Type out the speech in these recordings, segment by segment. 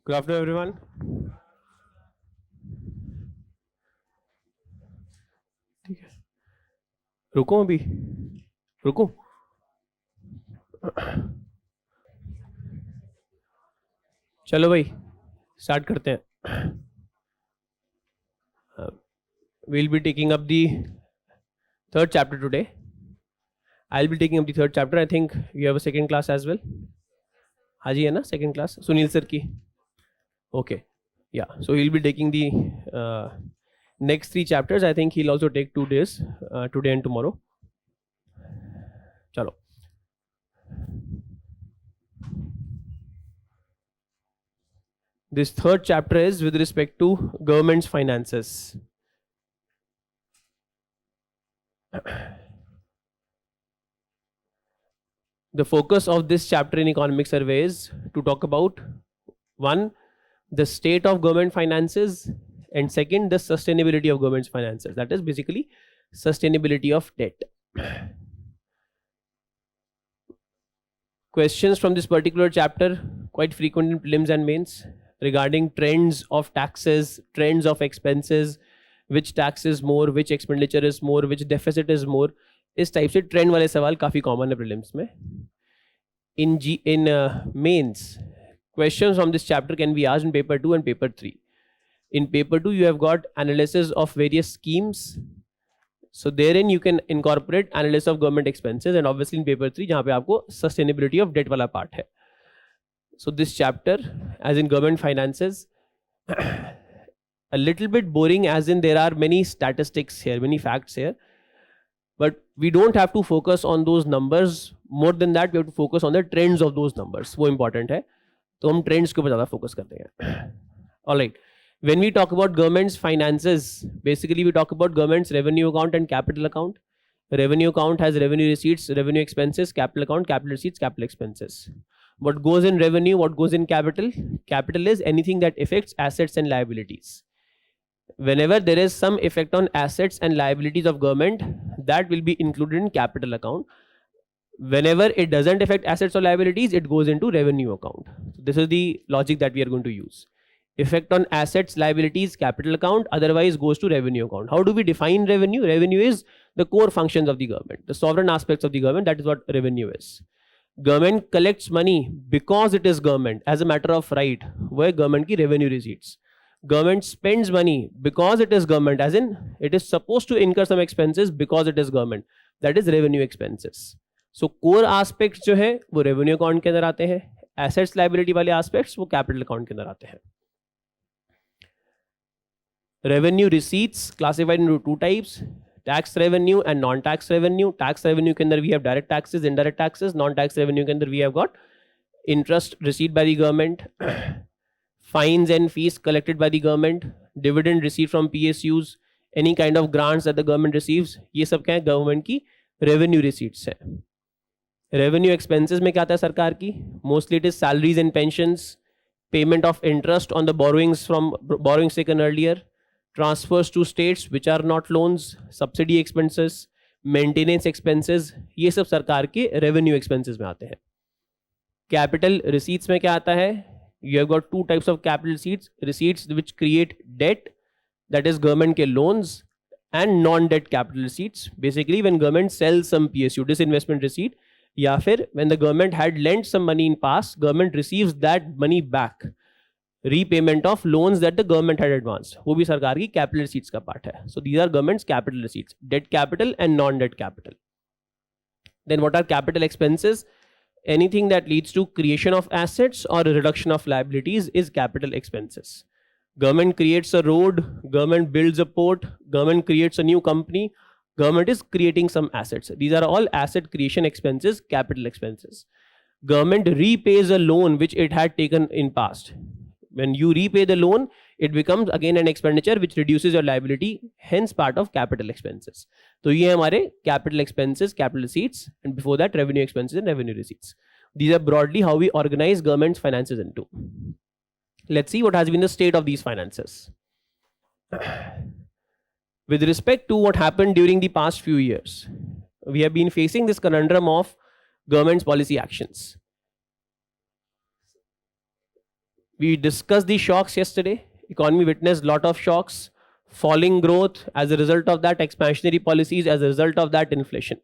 Good afternoon, everyone. ठीक है, रुको अभी, रुको. चलो भाई, स्टार्ट करते हैं. We'll be taking up the third chapter today. I'll be taking up the third chapter. I think you have a second class as well. हाँ जी है ना, second class सुनील सर की. Okay, yeah. So he'll be taking the next three chapters. I think he'll also take 2 days, today and tomorrow. चलो. This third chapter is with respect to government's finances. The focus of this chapter in economic survey is to talk about, one, the state of government finances, and second, the sustainability of government's finances. That is basically sustainability of debt. Questions from this particular chapter quite frequent in prelims and mains regarding trends of taxes, trends of expenses, which tax is more, which expenditure is more, which deficit is more. इस type से trend वाले सवाल काफी common है prelims में. In mains, questions from this chapter can be asked in paper 2 and paper 3. In paper 2 you have got analysis of various schemes, so therein you can incorporate analysis of government expenses, and obviously in paper 3 जहाँ पे आपको sustainability of debt वाला part है. So this chapter, as in government finances, a little bit boring, as in there are many statistics here, many facts here, but we don't have to focus on those numbers. More than that, we have to focus on the trends of those numbers. वो important है, तो हम trends के ऊपर ज़्यादा focus करते हैं. All right. When we talk about government's finances, basically we talk about government's revenue account and capital account. Revenue account has revenue receipts, revenue expenses. Capital account, capital receipts, capital expenses. What goes in revenue, what goes in capital? Capital is anything that affects assets and liabilities. Whenever there is some effect on assets and liabilities of government, that will be included in capital account. Whenever it doesn't affect assets or liabilities, it goes into revenue account. So this is the logic that we are going to use. Effect on assets, liabilities, capital account, otherwise goes to revenue account. How do we define revenue? Revenue is the core functions of the government, the sovereign aspects of the government. That is what revenue is. Government collects money because it is government as a matter of right, where government की revenue receipts. Government spends money because it is government, as in it is supposed to incur some expenses because it is government. That is revenue expenses. So core aspects जो है वो revenue account के अंदर आते हैं. Assets liability वाले aspects वो capital account के अंदर आते हैं. Revenue receipts classified into 2 types. Tax revenue and non-tax revenue. Tax revenue के अंदर we have direct taxes, indirect taxes. Non-tax revenue के अंदर we have got interest received by the government, fines and fees collected by the government, dividend received from PSUs, any kind of grants that the government receives. ये सब क्या है? Government की revenue receipts है. Revenue expenses में क्या आता है सरकार की? Mostly it is salaries and pensions, payment of interest on the borrowings taken earlier, transfers to states which are not loans, subsidy expenses, maintenance expenses. ये सब सरकार के revenue expenses में आते हैं. Capital receipts में क्या आता है? You have got 2 types of capital receipts. Receipts which create debt, that is government के loans, and non-debt capital receipts. Basically when government sells some PSU, disinvestment receipt, या फिर when the government had lent some money in past, government receives that money back. Repayment of loans that the government had advanced, वो भी सरकार की capital receipts का part है. So these are government's capital receipts, debt capital and non-debt capital. Then what are capital expenses? Anything that leads to creation of assets or reduction of liabilities is capital expenses. Government creates a road, government builds a port, government creates a new company, government is creating some assets. These are all asset creation expenses, capital expenses. Government repays a loan which it had taken in past. When you repay the loan, it becomes again an expenditure which reduces your liability, hence part of capital expenses. So ये हमारे capital expenses, capital receipts, and before that revenue expenses and revenue receipts. These are broadly how we organize government's finances into. Let's see what has been the state of these finances. With respect to what happened during the past few years, we have been facing this conundrum of government's policy actions. We discussed the shocks yesterday. Economy witnessed a lot of shocks, falling growth, as a result of that expansionary policies, as a result of that inflation.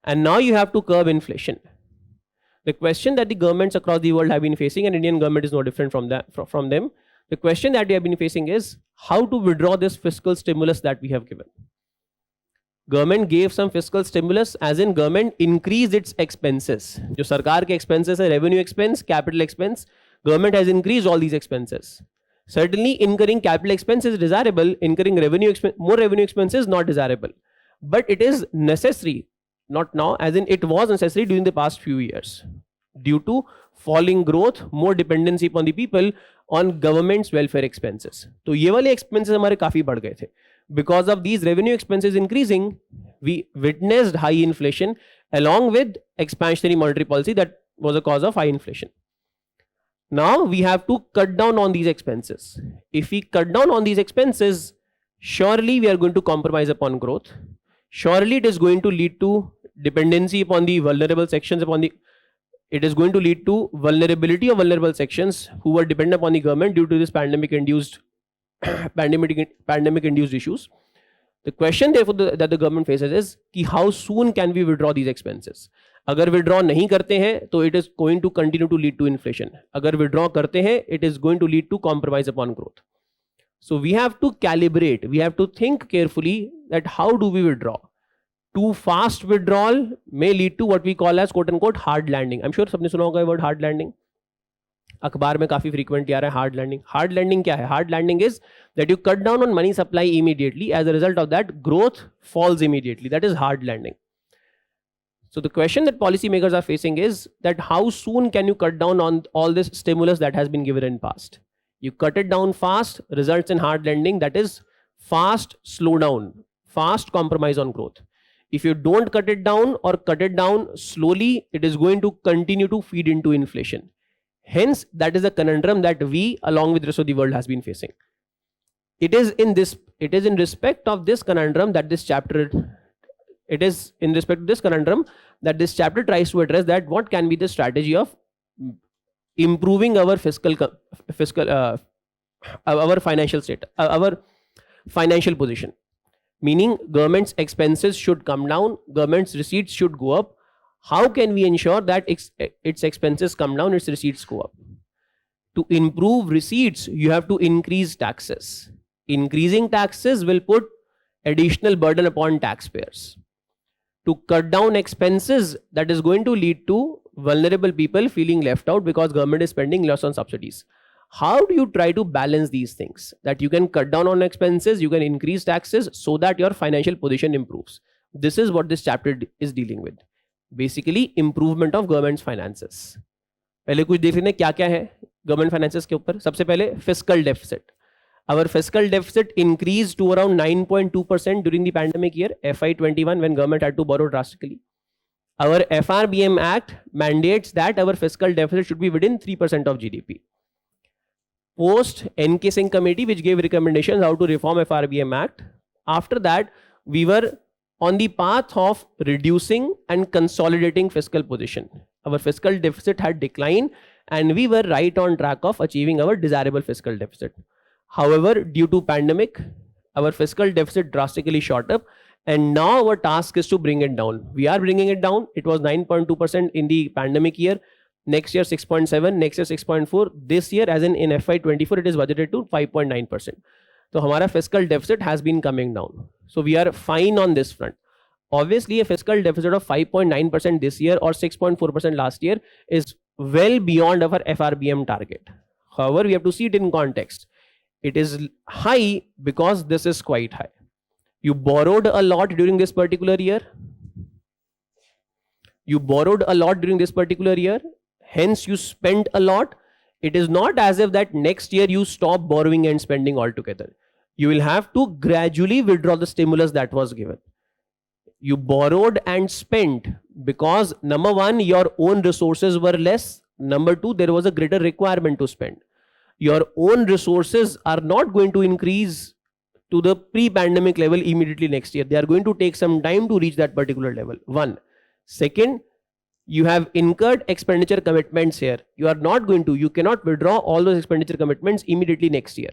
And now you have to curb inflation. The question that the governments across the world have been facing, and Indian government is no different from them, the question that they have been facing is how to withdraw this fiscal stimulus that we have given. Government gave some fiscal stimulus, as in government increased its expenses. जो सरकार के expenses है, revenue expense, capital expense, government has increased all these expenses. Certainly, incurring capital expense is desirable. Incurring more revenue expense is not desirable. But it is necessary, not now, as in it was necessary during the past few years. Due to falling growth, more dependency upon the people on government's welfare expenses. तो ये वाले expenses हमारे काफी बढ़ गए थे. Because of these revenue expenses increasing, we witnessed high inflation along with expansionary monetary policy that was a cause of high inflation. Now we have to cut down on these expenses. If we cut down on these expenses, surely we are going to compromise upon growth. Surely it is going to lead to dependency upon the vulnerable sections, it is going to lead to vulnerability of vulnerable sections who were dependent upon the government due to this pandemic-induced issues. The question therefore that the government faces is कि how soon can we withdraw these expenses? अगर withdraw नहीं करते हैं तो it is going to continue to lead to inflation. अगर withdraw करते हैं, it is going to lead to compromise upon growth. So we have to calibrate, we have to think carefully that how do we withdraw? Too fast withdrawal may lead to what we call as quote unquote hard landing. I'm sure सबने सुना होगा ये word hard landing. अखबार में काफी frequently आ रहा है hard landing. Hard landing क्या है? Hard landing is that you cut down on money supply immediately. As a result of that, growth falls immediately. That is hard landing. So the question that policymakers are facing is that how soon can you cut down on all this stimulus that has been given in past? You cut it down fast, results in hard landing. That is fast slowdown, fast compromise on growth. If you don't cut it down or cut it down slowly, it is going to continue to feed into inflation. Hence, that is a conundrum that we, along with the rest of the world, has been facing. It is in respect of this conundrum that this chapter, tries to address that what can be the strategy of improving our our financial state, our financial position. Meaning government's expenses should come down, government's receipts should go up. How can we ensure that its expenses come down, its receipts go up? To improve receipts, you have to increase taxes. Increasing taxes will put additional burden upon taxpayers. To cut down expenses, that is going to lead to vulnerable people feeling left out because government is spending less on subsidies. How do you try to balance these things? That you can cut down on expenses, you can increase taxes so that your financial position improves. This is what this chapter is dealing with. Basically, improvement of government's finances. पहले कुछ देख लेते हैं क्या क्या है government finances के ऊपर. सबसे पहले fiscal deficit. Our fiscal deficit increased to around 9.2% during the pandemic year, FY21, when government had to borrow drastically. Our FRBM Act mandates that our fiscal deficit should be within 3% of GDP. Post NK Singh committee, which gave recommendations how to reform FRBM Act. After that, we were on the path of reducing and consolidating fiscal position. Our fiscal deficit had declined and we were right on track of achieving our desirable fiscal deficit. However, due to pandemic, our fiscal deficit drastically shot up and now our task is to bring it down. We are bringing it down. It was 9.2% in the pandemic year. Next year 6.7, next year 6.4. This year, as in FY24, it is budgeted to 5.9%. So our fiscal deficit has been coming down. So we are fine on this front. Obviously, a fiscal deficit of 5.9% this year or 6.4% last year is well beyond our FRBM target. However, we have to see it in context. It is high because this is quite high. You borrowed a lot during this particular year. Hence, you spent a lot. It is not as if that next year you stop borrowing and spending altogether. You will have to gradually withdraw the stimulus that was given. You borrowed and spent because number one, your own resources were less. Number two, there was a greater requirement to spend. Your own resources are not going to increase to the pre-pandemic level immediately next year. They are going to take some time to reach that particular level. One. Second, you have incurred expenditure commitments here. You cannot withdraw all those expenditure commitments immediately next year.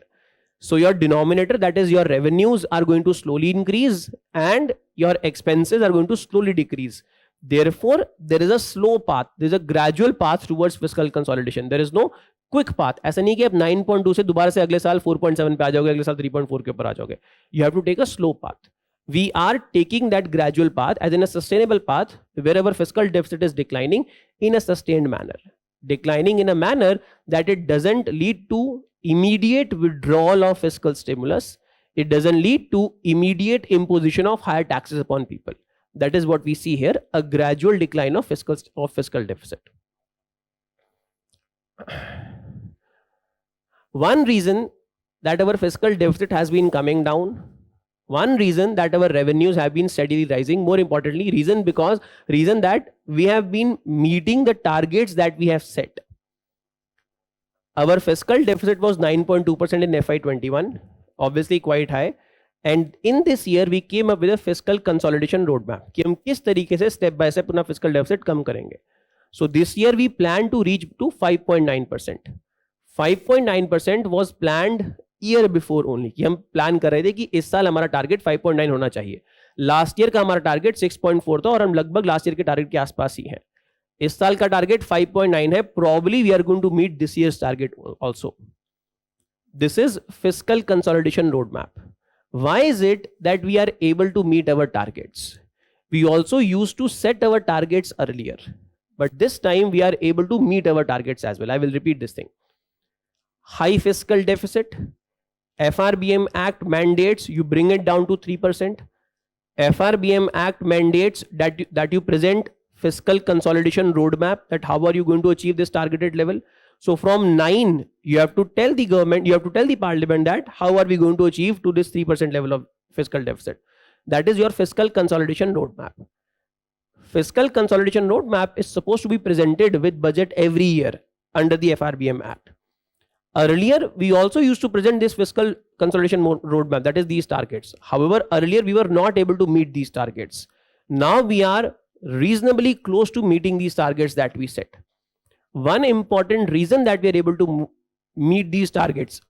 So your denominator, that is your revenues, are going to slowly increase and your expenses are going to slowly decrease. Therefore, there is a slow path. There is a gradual path towards fiscal consolidation. There is no quick path. ऐसा नहीं कि आप 9.2 से दोबारा से अगले साल 4.7 पे आ जाओगे, अगले साल 3.4 के ऊपर आ जाओगे. You have to take a slow path. We are taking that gradual path as in a sustainable path wherever fiscal deficit is declining in a sustained manner. Declining in a manner that it doesn't lead to immediate withdrawal of fiscal stimulus. It doesn't lead to immediate imposition of higher taxes upon people. That is what we see here, a gradual decline of fiscal deficit. One reason that our fiscal deficit has been coming down, one reason that our revenues have been steadily rising, more importantly, reason that we have been meeting the targets that we have set. Our fiscal deficit was 9.2% in FY21, obviously quite high. And in this year, we came up with a fiscal consolidation roadmap कि हम किस तरीके से step by step अपना fiscal deficit कम करेंगे. So this year we plan to reach to 5.9%. 5.9% was planned year before only कि हम plan कर रहे थे कि इस साल हमारा target 5.9 होना चाहिए. Last year का हमारा target 6.4 था और हम लगभग last year के target के आसपास ही हैं. इस साल का target 5.9 है. Probably we are going to meet this year's target also. This is fiscal consolidation roadmap. Why is it that we are able to meet our targets? We also used to set our targets earlier, but this time we are able to meet our targets as well. I will repeat this thing. High fiscal deficit. FRBM Act mandates you bring it down to 3%. FRBM Act mandates that you present fiscal consolidation roadmap, that how are you going to achieve this targeted level. So from 9, you have to tell the government, you have to tell the parliament that how are we going to achieve to this 3% level of fiscal deficit. That is your fiscal consolidation roadmap. Fiscal consolidation roadmap is supposed to be presented with budget every year under the FRBM Act. Earlier, we also used to present this fiscal consolidation roadmap, that is these targets. However, earlier we were not able to meet these targets. Now we are reasonably close to meeting these targets that we set. One important reason that we are able to meet these targets,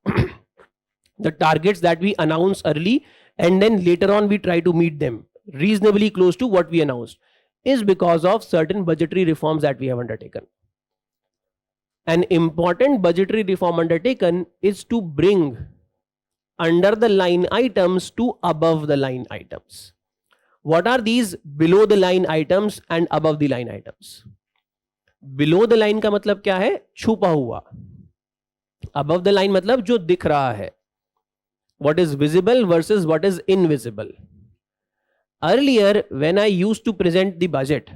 the targets that we announce early and then later on we try to meet them reasonably close to what we announced, is because of certain budgetary reforms that we have undertaken. An important budgetary reform undertaken is to bring under the line items to above the line items. What are these below the line items and above the line items? Below the line का मतलब क्या है? छुपा हुआ. Above the line मतलब जो दिख रहा है. What is visible versus what is invisible. Earlier, when I used to present the budget,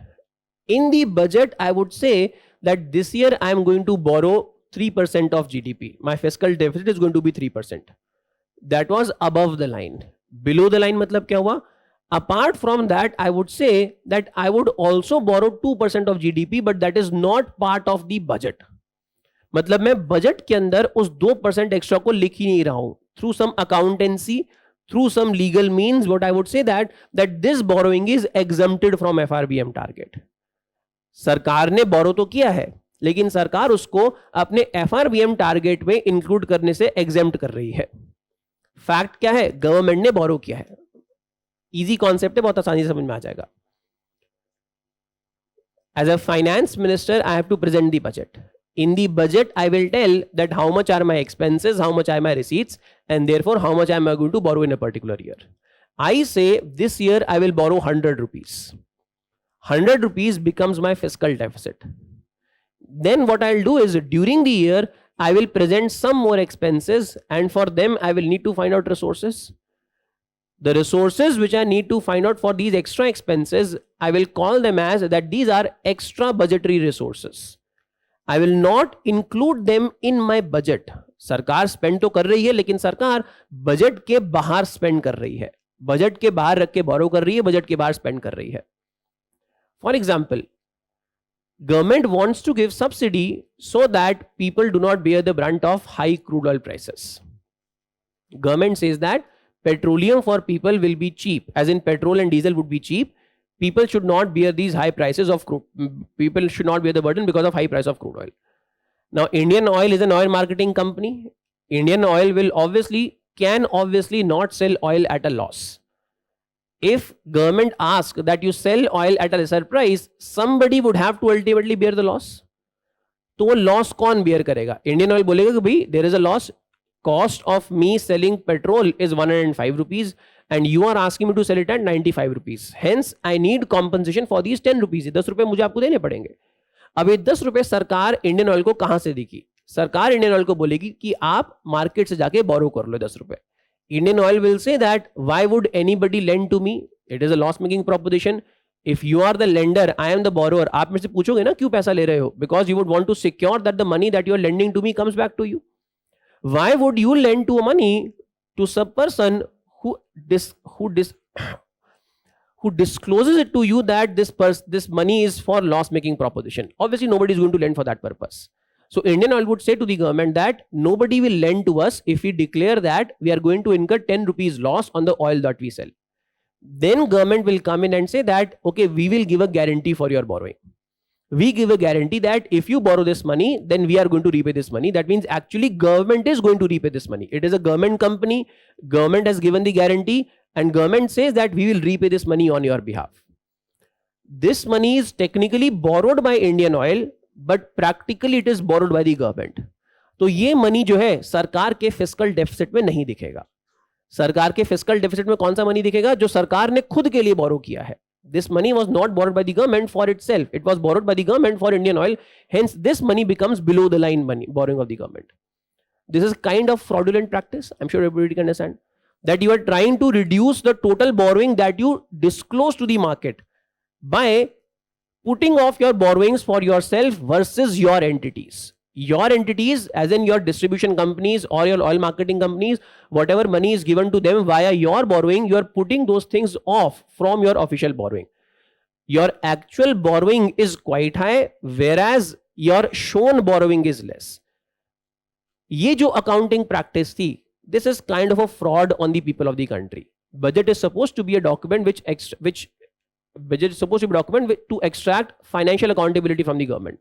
in the budget I would say that this year I am going to borrow 3% of GDP. My fiscal deficit is going to be 3%. That was above the line. Below the line मतलब क्या हुआ? Apart from that, I would say that I would also borrow 2% of GDP, but that is not part of the budget. मतलब मैं budget के अंदर उस 2% extra को लिख ही नहीं रहा हूं. Through some accountancy, through some legal means, what I would say that this borrowing is exempted from FRBM target. सरकार ने borrow तो किया है, लेकिन सरकार उसको अपने FRBM target में include करने से exempt कर रही है. Fact क्या है? Government ने borrow किया है. Easy concept है, बहुत आसानी से समझ में आ जाएगा. As a finance minister, I have to present the budget. In the budget, I will tell that how much are my expenses, how much are my receipts, and therefore how much am I going to borrow in a particular year. I say this year I will borrow 100 rupees. 100 rupees becomes my fiscal deficit. Then what I'll do is during the year, I will present some more expenses, and for them I will need to find out resources. The resources which I need to find out for these extra expenses, I will call them as that these are extra budgetary resources. I will not include them in my budget. सरकार spend तो कर रही है, लेकिन सरकार budget के बाहर spend कर रही है. Budget के बाहर रख के borrow कर रही है, budget के बाहर spend कर रही है. For example, government wants to give subsidy so that people do not bear the brunt of high crude oil prices. Government says that petroleum for people will be cheap, as in petrol and diesel would be cheap. People should not bear these high prices of crude. People should not bear the burden because of high price of crude oil. Now, Indian Oil is an oil marketing company. Indian Oil can obviously not sell oil at a loss. If government asks that you sell oil at a lesser price, somebody would have to ultimately bear the loss. तो वो loss कौन beer करेगा? Indian oil बोलेगा कि भाई there is a loss, cost of me selling petrol is 105 rupees and you are asking me to sell it at 95 rupees. Hence I need compensation for these 10 rupees. 10 रुपए मुझे आपको देने पड़ेंगे. अब ये 10 रुपए सरकार इंडियन ऑयल को कहां से देगी? सरकार इंडियन ऑयल को बोलेगी कि आप मार्केट से जाके बोरो कर लो 10 रुपए. Indian Oil will say that why would anybody lend to me? It is a loss making proposition. If you are the lender, I am the borrower. आप मेरे से पूछोगे ना क्यों पैसा ले रहे हो? Because you would want to secure that the money that you are lending to me comes back to you. Why would you lend to a money to some person who discloses it to you that this money is for loss making proposition? Obviously nobody is going to lend for that purpose. So Indian Oil would say to the government that nobody will lend to us if we declare that we are going to incur 10 rupees loss on the oil that we sell. Then government will come in and say that, okay, we will give a guarantee for your borrowing. We give a guarantee that if you borrow this money, then we are going to repay this money. That means actually government is going to repay this money. It is a government company. Government has given the guarantee and government says that we will repay this money on your behalf. This money is technically borrowed by Indian Oil, but practically it is borrowed by the government. तो ये money जो है सरकार के fiscal deficit में नहीं दिखेगा. सरकार के फिस्कल डेफिसिट में कौन सा मनी दिखेगा? जो सरकार ने खुद के लिए बोरो किया है. This money was not borrowed by the government for itself. It was borrowed by the government for Indian Oil. Hence, this money becomes below the line money, borrowing of the government. This is kind of fraudulent practice. I'm sure everybody can understand that you are trying to reduce the total borrowing that you disclose to the market by putting off your borrowings for yourself versus your entities. Your entities, as in your distribution companies or your oil marketing companies, whatever money is given to them via your borrowing, you are putting those things off from your official borrowing. Your actual borrowing is quite high, whereas your shown borrowing is less. ये जो accounting practice थी, this is kind of a fraud on the people of the country. Budget is supposed to be a document budget is supposed to be a document to extract financial accountability from the government.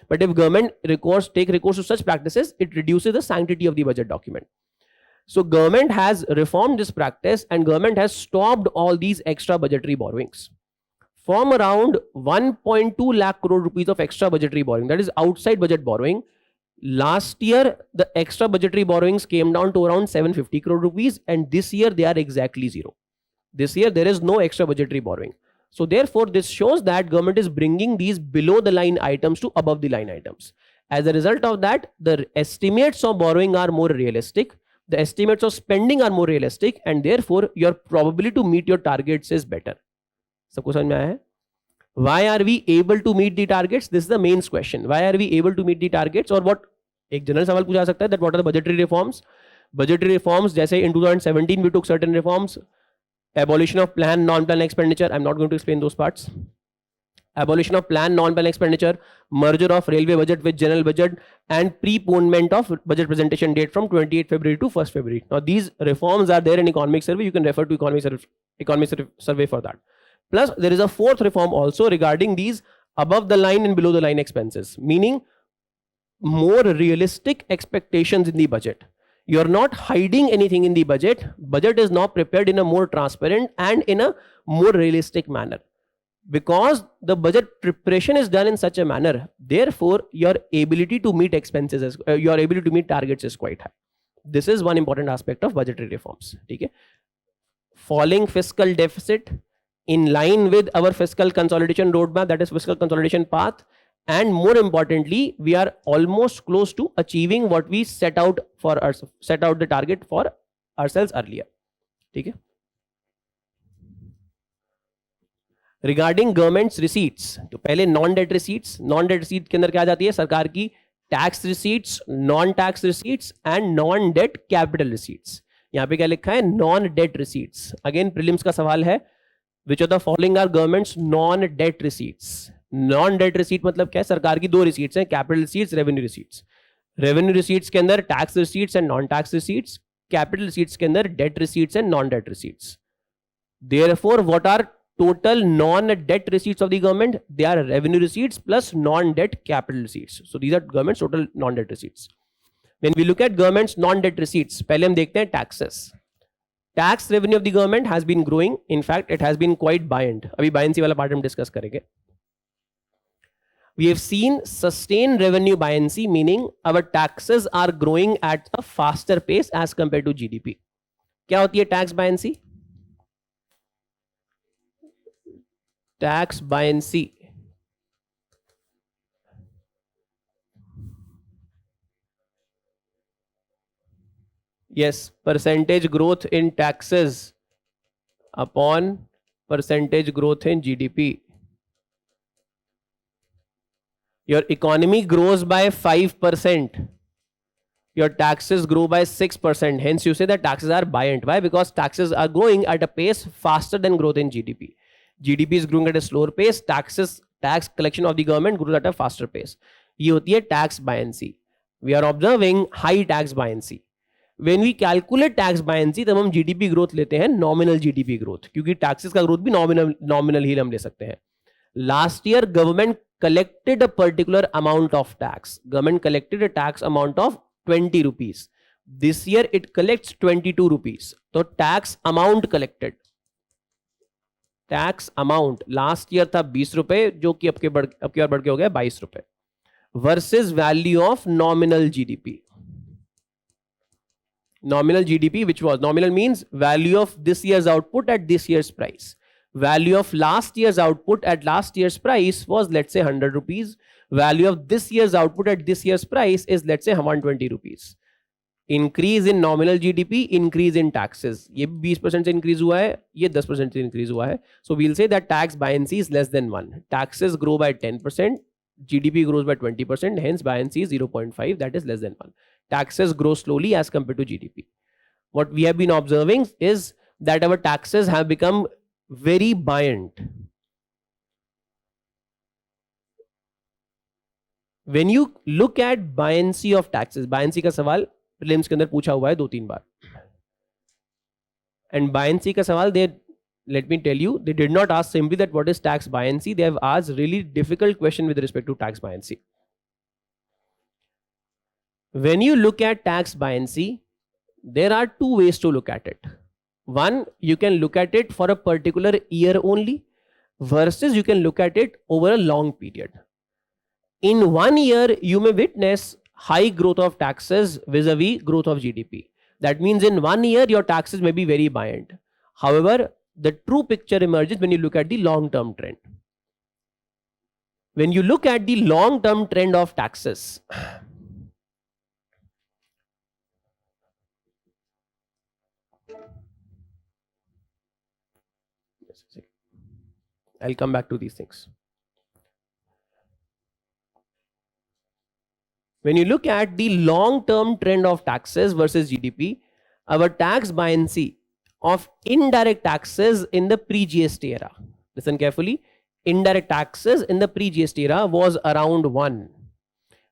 But if government take recourse to such practices, it reduces the sanctity of the budget document. So government has reformed this practice and government has stopped all these extra budgetary borrowings. From around 1.2 lakh crore rupees of extra budgetary borrowing, that is outside budget borrowing. Last year, the extra budgetary borrowings came down to around 750 crore rupees and this year they are exactly zero. This year there is no extra budgetary borrowing. So therefore, this shows that government is bringing these below the line items to above the line items. As a result of that, the estimates of borrowing are more realistic. The estimates of spending are more realistic and therefore your probability to meet your targets is better. सबको समझ में आया है? Why are we able to meet the targets? This is the main question. Why are we able to meet the targets? और what एक general सवाल पूछा जा सकता है that what are the budgetary reforms? Budgetary reforms जैसे in 2017 we took certain reforms. Abolition of planned non-planned expenditure. I'm not going to explain those parts. Abolition of planned non-planned expenditure, merger of railway budget with general budget, and preponement of budget presentation date from 28 February to 1st February. Now these reforms are there in economic survey. You can refer to economic survey for that. Plus there is a fourth reform also regarding these above the line and below the line expenses, meaning more realistic expectations in the budget. You are not hiding anything in the budget. Budget is now prepared in a more transparent and in a more realistic manner. Because the budget preparation is done in such a manner, therefore your ability to meet expenses, your ability to meet targets is quite high. This is one important aspect of budgetary reforms. Okay? Falling fiscal deficit in line with our fiscal consolidation roadmap, that is fiscal consolidation path. And more importantly, we are almost close to achieving what we set out the target for ourselves earlier. ठीक है? Regarding government's receipts, तो पहले non-debt receipts के अंदर क्या आ जाती है? सरकार की tax receipts, non-tax receipts and non-debt capital receipts. यहाँ पे क्या लिखा है? Non-debt receipts. Again, prelims का सवाल है. Which of the following are government's non-debt receipts? Non debt receipt मतलब क्या है? सरकार की दो रिसीट्स हैं, capital receipts, revenue receipts. Revenue receipts के अंदर tax receipts and non tax receipts. Capital receipts के अंदर debt receipts and non debt receipts. Therefore, what are total non-debt receipts of the government? They are revenue receipts plus non-debt capital receipts. So these are government's total non-debt receipts. When we look at government's non-debt receipts, पहले हम देखते हैं taxes. Tax revenue of the government has been growing. In fact, it has been quite buoyant. अभी buoyancy वाला part हम discuss करेंगे. We have seen sustained revenue buoyancy, meaning our taxes are growing at a faster pace as compared to GDP. क्या होती है tax buoyancy? Tax buoyancy. Yes, percentage growth in taxes upon percentage growth in GDP. Your economy grows by 5%. Your taxes grow by 6%. Hence, you say that taxes are buoyant. Why? Because taxes are growing at a pace faster than growth in GDP. GDP is growing at a slower pace. Tax collection of the government grows at a faster pace. ये होती है tax buoyancy. We are observing high tax buoyancy. When we calculate tax buoyancy, तब हम GDP growth लेते हैं nominal GDP growth, क्योंकि taxes का growth भी nominal ही हम ले सकते हैं. Last year, government collected a particular amount of tax. Government collected a tax amount of 20 rupees. This year, it collects 22 rupees. तो tax amount collected. Tax amount last year था 20 रुपए, जो कि अब की बार बढ़ के हो गया 22 रुपए, versus value of nominal GDP. Nominal GDP, which was nominal means value of this years output at this years price. Value of last year's output at last year's price was, let's say, 100 rupees. Value of this year's output at this year's price is, let's say, 120 rupees. Increase in nominal GDP, increase in taxes. ये 20% से increase हुआ है, ये 10% से increase हुआ है. So we'll say that tax buoyancy is less than 1. Taxes grow by 10%, GDP grows by 20%, hence buoyancy is 0.5, that is less than 1. Taxes grow slowly as compared to GDP. What we have been observing is that our taxes have become very buoyant. When you look at buoyancy of taxes, buoyancy का सवाल prelims के अंदर पूछा हुआ है 2-3 बार. And buoyancy का सवाल, let me tell you, they did not ask simply that what is tax buoyancy. They have asked really difficult question with respect to tax buoyancy. When you look at tax buoyancy, there are two ways to look at it. One, you can look at it for a particular year only, versus you can look at it over a long period. In 1 year, you may witness high growth of taxes vis-a-vis growth of GDP. That means in 1 year, your taxes may be very buoyant. However, the true picture emerges when you look at the long-term trend. When you look at the long-term trend of taxes, I'll come back to these things. When you look at the long-term trend of taxes versus GDP, our tax buoyancy of indirect taxes in the pre-GST era, listen carefully, indirect taxes in the pre-GST era was around 1.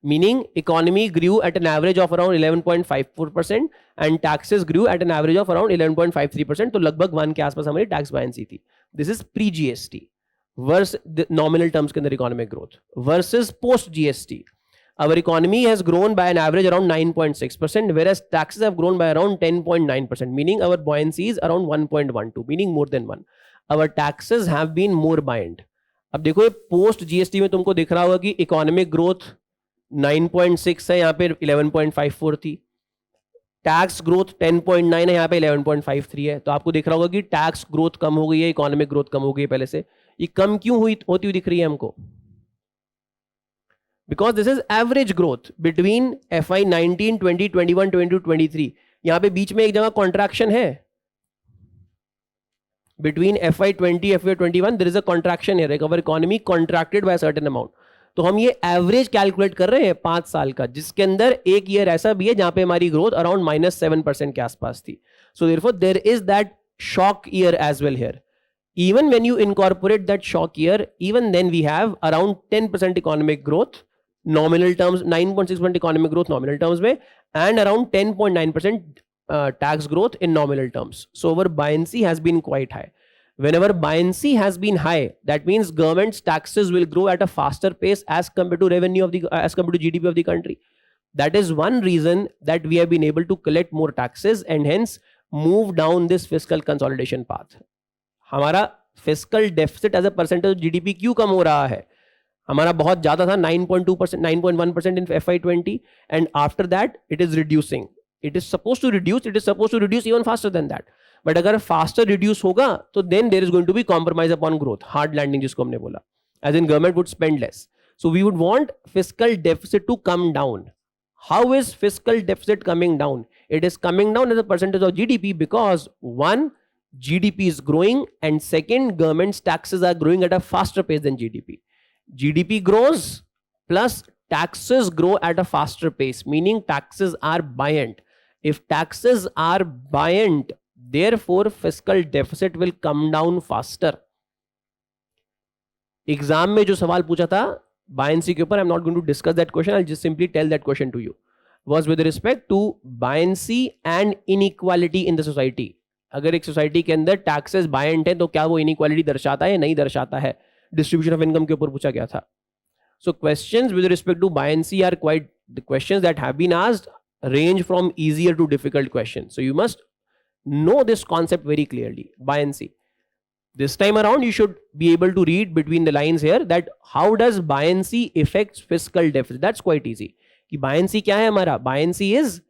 Meaning economy grew at an average of around 11.54% and taxes grew at an average of around 11.53%. तो लगभग 1 के आसपास हमारी tax buoyancy थी. This is pre-GST versus the nominal terms के अंदर economic growth versus post-GST. Our economy has grown by an average around 9.6%, whereas taxes have grown by around 10.9%, meaning our buoyancy is around 1.12, meaning more than 1. Our taxes have been more buoyant. अब देखो ये post GST में तुमको दिख रहा होगा कि economic growth 9.6 है, यहाँ पे 11.54 थी. टैक्स ग्रोथ 10.9 है, यहाँ पे 11.53 है. तो आपको दिख रहा होगा कि टैक्स ग्रोथ कम हो गई है, इकोनॉमिक ग्रोथ कम हो गई है पहले से. ये कम क्यों होती हुई दिख रही है हमको? Because this is average growth between FY 19, 20, 21, 22, 23. यहाँ पे बीच में एक जगह कॉन्ट्रैक्शन है. Between FY 20, FY 21, there is a contraction here. Our economy contracted by a certain amount. तो हम ये एवरेज कैलकुलेट कर रहे हैं 5 साल का, जिसके अंदर एक ईयर ऐसा भी है जहां पे हमारी ग्रोथ अराउंड -7% के आसपास थी. So therefore there is that shock year as well here. Even when you incorporate that shock year, even then we have around 10% economic growth, nominal terms, 9.6% economic growth nominal terms में, and around 10.9% tax growth in nominal terms. So our buoyancy has been quite high. Whenever buoyancy has been high, that means government's taxes will grow at a faster pace as compared to revenue of the as compared to GDP of the country. That is one reason that we have been able to collect more taxes and hence move down this fiscal consolidation path. हमारा fiscal deficit as a percentage of GDP क्यों कम हो रहा है? हमारा बहुत ज़्यादा था 9.2%, 9.1% in FY20 and after that it is reducing. It is supposed to reduce even faster than that. But अगर faster reduce होगा तो then there is going to be compromise upon growth, hard landing जिसको हमने बोला. As in government would spend less. So we would want fiscal deficit to come down. How is fiscal deficit coming down? It is coming down as a percentage of GDP because one, GDP is growing and second, government's taxes are growing at a faster pace than GDP. GDP grows plus taxes grow at a faster pace, meaning taxes are buoyant. If taxes are buoyant, therefore fiscal deficit will come down faster. Exam में जो सवाल पूछा था buoyancy के ऊपर, I'm not going to discuss that question, I'll just simply tell that question to you, was with respect to buoyancy and inequality in the society. अगर एक society के अंदर टैक्सेस बायंट है तो क्या वो इनइक्वालिटी दर्शाता है, नहीं दर्शाता है. डिस्ट्रीब्यूशन ऑफ इनकम के ऊपर पूछा गया था. So questions with respect to buoyancy are quite, the questions that have been asked range from easier to difficult questions. So you must know this concept very clearly. Buoyancy. This time around, you should be able to read between the lines here that how does buoyancy affects fiscal deficit. That's quite easy. कि buoyancy क्या है हमारा? Buoyancy is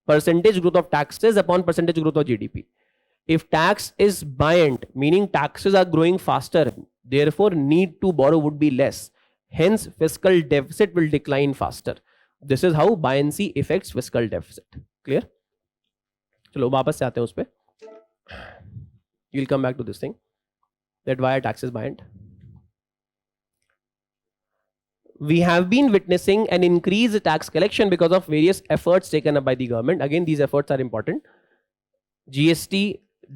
percentage growth of taxes upon percentage growth of GDP. If tax is buoyant, meaning taxes are growing faster, therefore need to borrow would be less. Hence, fiscal deficit will decline faster. This is how buoyancy affects fiscal deficit. Clear? चलो वापस से आते हैं उस पे. You'll come back to this thing. That why are taxes buoyant? We have been witnessing an increased tax collection because of various efforts taken up by the government. Again, these efforts are important. GST,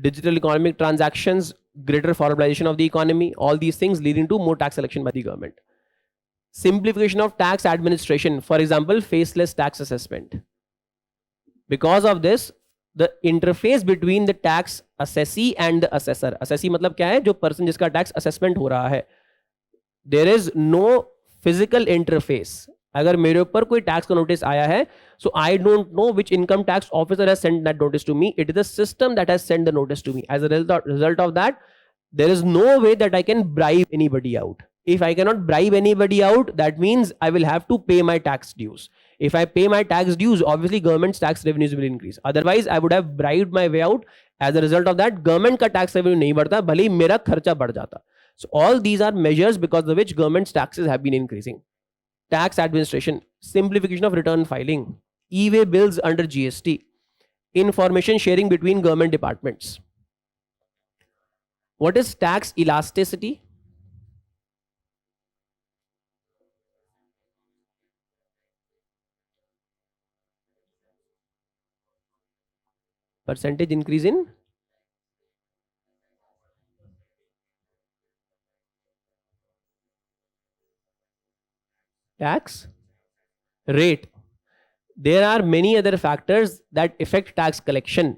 digital economic transactions, greater formalization of the economy, all these things leading to more tax collection by the government. Simplification of tax administration, for example, faceless tax assessment. Because of this, the interface between the tax assessee and the assessor. Assessee मतलब क्या है? जो person जिसका tax assessment हो रहा है. There is no physical interface. अगर मेरे ऊपर कोई tax का notice आया है, so I don't know which income tax officer has sent that notice to me. It is the system that has sent the notice to me. As a result of that, there is no way that I can bribe anybody out. If I cannot bribe anybody out, that means I will have to pay my tax dues. If I pay my tax dues, obviously government's tax revenues will increase. Otherwise, I would have bribed my way out. As a result of that, government का tax revenue नहीं बढ़ता, भले ही मेरा खर्चा बढ़ जाता. So all these are measures because of which government's taxes have been increasing. Tax administration, simplification of return filing, e-way bills under GST, information sharing between government departments. What is tax elasticity? Percentage increase in tax rate. There are many other factors that affect tax collection.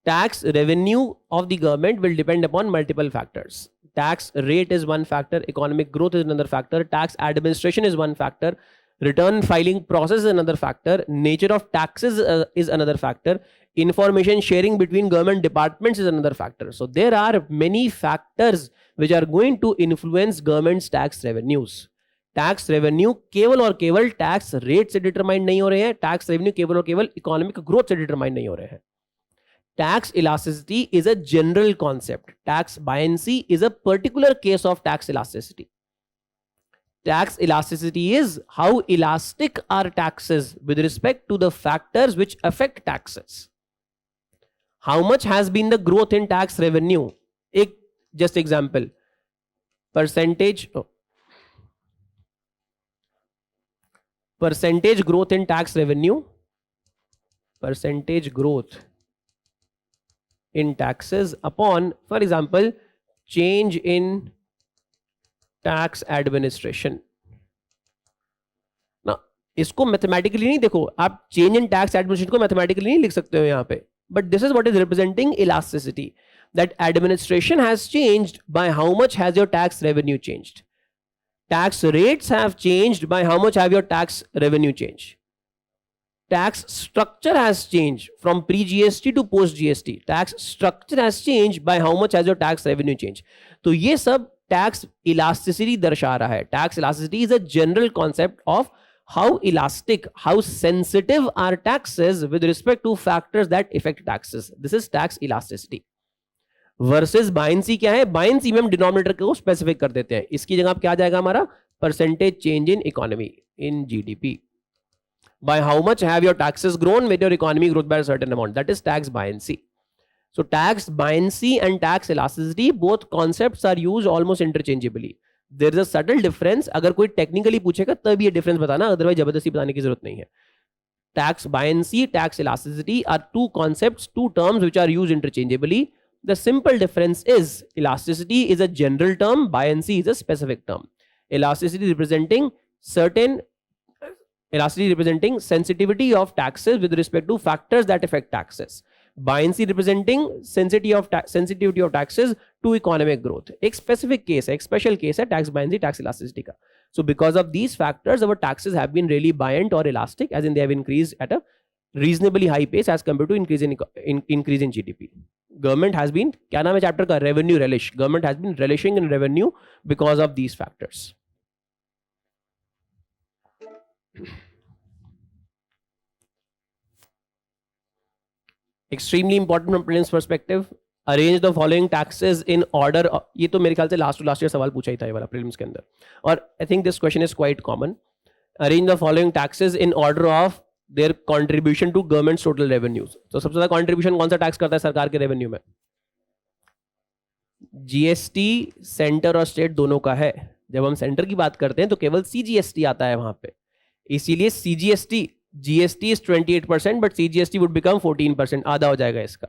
Tax revenue of the government will depend upon multiple factors. Tax rate is one factor, economic growth is another factor, tax administration is one factor, return filing process is another factor, nature of taxes is another factor, information sharing between government departments is another factor. So there are many factors which are going to influence government's tax revenues. Tax revenue केवल और केवल tax rate से determine नहीं हो रहे हैं, tax revenue केवल और केवल इकोनॉमिक ग्रोथ से डिटरमाइन नहीं हो रहे हैं. Tax elasticity is a general concept. Tax buoyancy is a particular case of tax elasticity. Tax elasticity is how elastic are taxes with respect to the factors which affect taxes. How much has been the growth in tax revenue? एक just example, percentage growth in tax revenue, percentage growth in taxes upon, for example, change in tax administration. Now, इसको mathematically नहीं देखो, आप change in tax administration को mathematically नहीं लिख सकते हो यहाँ पे, but this is what is representing elasticity, that administration has changed by how much has your tax revenue changed. Tax rates have changed by how much have your tax revenue changed. Tax structure has changed from pre-GST to post-GST. Tax structure has changed by how much has your tax revenue changed. तो ये सब tax elasticity दर्शा रहा है. Tax elasticity is a general concept of how elastic, how sensitive are taxes with respect to factors that affect taxes. This is tax elasticity. Versus buoyancy क्या है? Buoyancy में हम डिनोमिनेटर को स्पेसिफिक कर देते हैं. इसकी जगह क्या आ जाएगा हमारा? Percentage change in economy, in GDP. By how much have your taxes grown with your economy growth by a certain amount? That is tax buoyancy. So tax buoyancy and tax elasticity, both concepts are used almost interchangeably. There is a subtle difference. अगर कोई technically पूछेगा तब ये difference बताना, otherwise जबरदस्ती बताने की जरूरत नहीं है. Tax buoyancy, tax elasticity are two concepts, two terms which are used interchangeably. The simple difference is elasticity is a general term, buoyancy is a specific term. Elasticity representing sensitivity of taxes with respect to factors that affect taxes. Buoyancy representing sensitivity of taxes to economic growth. एक specific case है, एक special case है tax buoyancy, tax elasticity का. So because of these factors, our taxes have been really buoyant or elastic, as in they have increased at a reasonably high pace as compared to increase in GDP. Government has been, क्या नाम है chapter का? Revenue relish. Government has been relishing in revenue because of these factors. Extremely important from prelims perspective. Arrange the following taxes in order. ये तो मेरे ख्याल से last year सवाल पूछा ही था ये वाला prelims के अंदर. और I think this question is quite common. Arrange the following taxes in order of their contribution to government's total revenues. तो सबसे ज्यादा contribution कौन सा टैक्स करता है सरकार के रेवेन्यू में? जीएसटी सेंटर और स्टेट दोनों का है. जब हम सेंटर की बात करते हैं तो केवल सीजीएसटी आता है वहां पे. इसीलिए CGST, GST is 28%, but CGST would become 14%, आधा हो जाएगा इसका.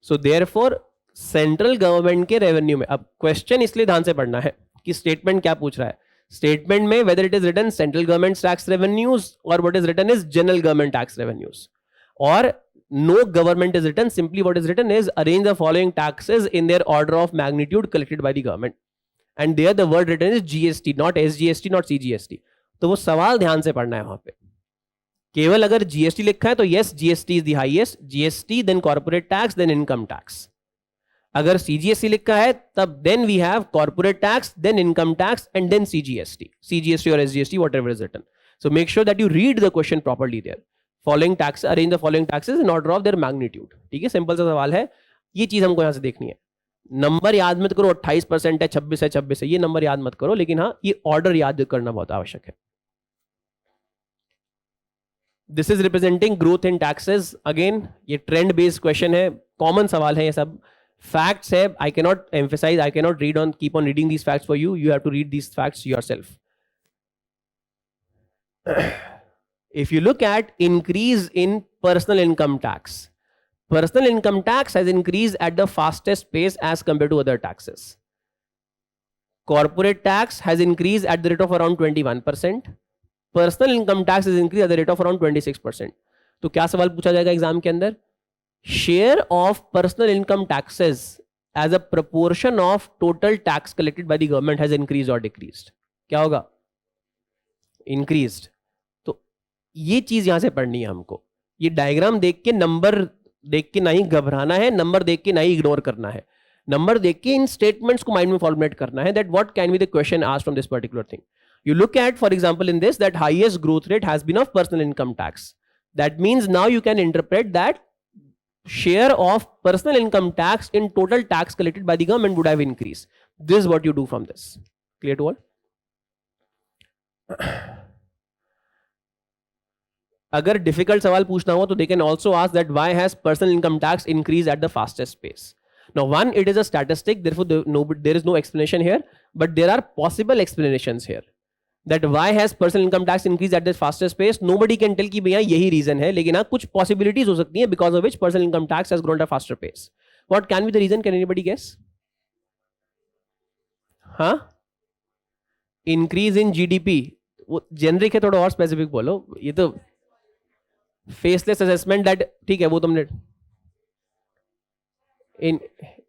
सो देयरफॉर सेंट्रल गवर्नमेंट के रेवेन्यू में, अब क्वेश्चन इसलिए ध्यान से पढ़ना है कि स्टेटमेंट क्या पूछ रहा है. स्टेटमेंट में whether it is written central government tax revenues or what is written is general government tax revenues, or no government is written, simply what is written is arrange the following taxes in their order of magnitude collected by the government, and there the word written is GST, not SGST, not CGST. तो वो सवाल ध्यान से पढ़ना है वहां पे. केवल अगर जीएसटी लिखा है तो yes, GST is the highest, GST then corporate tax then income tax. अगर सीजीएसटी लिखा है तब then we have corporate tax then income tax and then CGST और SGST, whatever is written. So make sure that you read the question properly there. Following tax, arrange the following taxes in order of their magnitude. ठीक है, simple सा सवाल है. ये चीज हमको यहां से देखनी है. नंबर याद मत करो 28% है, 26 है, 26 है, ये नंबर याद मत करो, लेकिन हाँ ये ऑर्डर याद करना बहुत आवश्यक है. This is representing growth in taxes. Again ये ट्रेंड बेस्ड क्वेश्चन है, कॉमन सवाल है, ये सब facts है. I cannot emphasize, I cannot keep on reading these facts for you. You have to read these facts yourself. If you look at increase in personal income tax, personal income tax has increased at the fastest pace as compared to other taxes. Corporate tax has increased at the rate of around 21%. Personal income tax has increased at the rate of around 26%. तो क्या सवाल पूछा जाएगा exam के अंदर? Share of personal income taxes as a proportion of total tax collected by the government has increased or decreased. क्या होगा? Increased. तो ये चीज यहां से पढ़नी है हमको. ये डायग्राम देख के, नंबर देख के नहीं घबराना है, नंबर देख के नहीं इग्नोर करना है. नंबर देख के इन स्टेटमेंट्स को माइंड में फॉर्मुलेट करना है. That what can be the question asked from this particular thing. You look at, for example, in this, that highest growth rate has been of personal income tax. That means now you can interpret that share of personal income tax in total tax collected by the government would have increased. This is what you do from this. Clear to all? अगर difficult सवाल पूछना हो तो they can also ask that why has personal income tax increased at the fastest pace. Now, one, it is a statistic, therefore there is no explanation here, but there are possible explanations here. That why has personal income tax increased at the fastest pace? Nobody can tell कि भैया यही reason है, लेकिन हाँ कुछ possibilities हो सकती हैं because of which personal income tax has grown at a faster pace. What can be the reason? Can anybody guess? हाँ? Increase in GDP. वो जेनरिक है, थोड़ा और स्पेसिफिक बोलो. ये तो फेसलेस असेसमेंट दैट, ठीक है वो तुमने.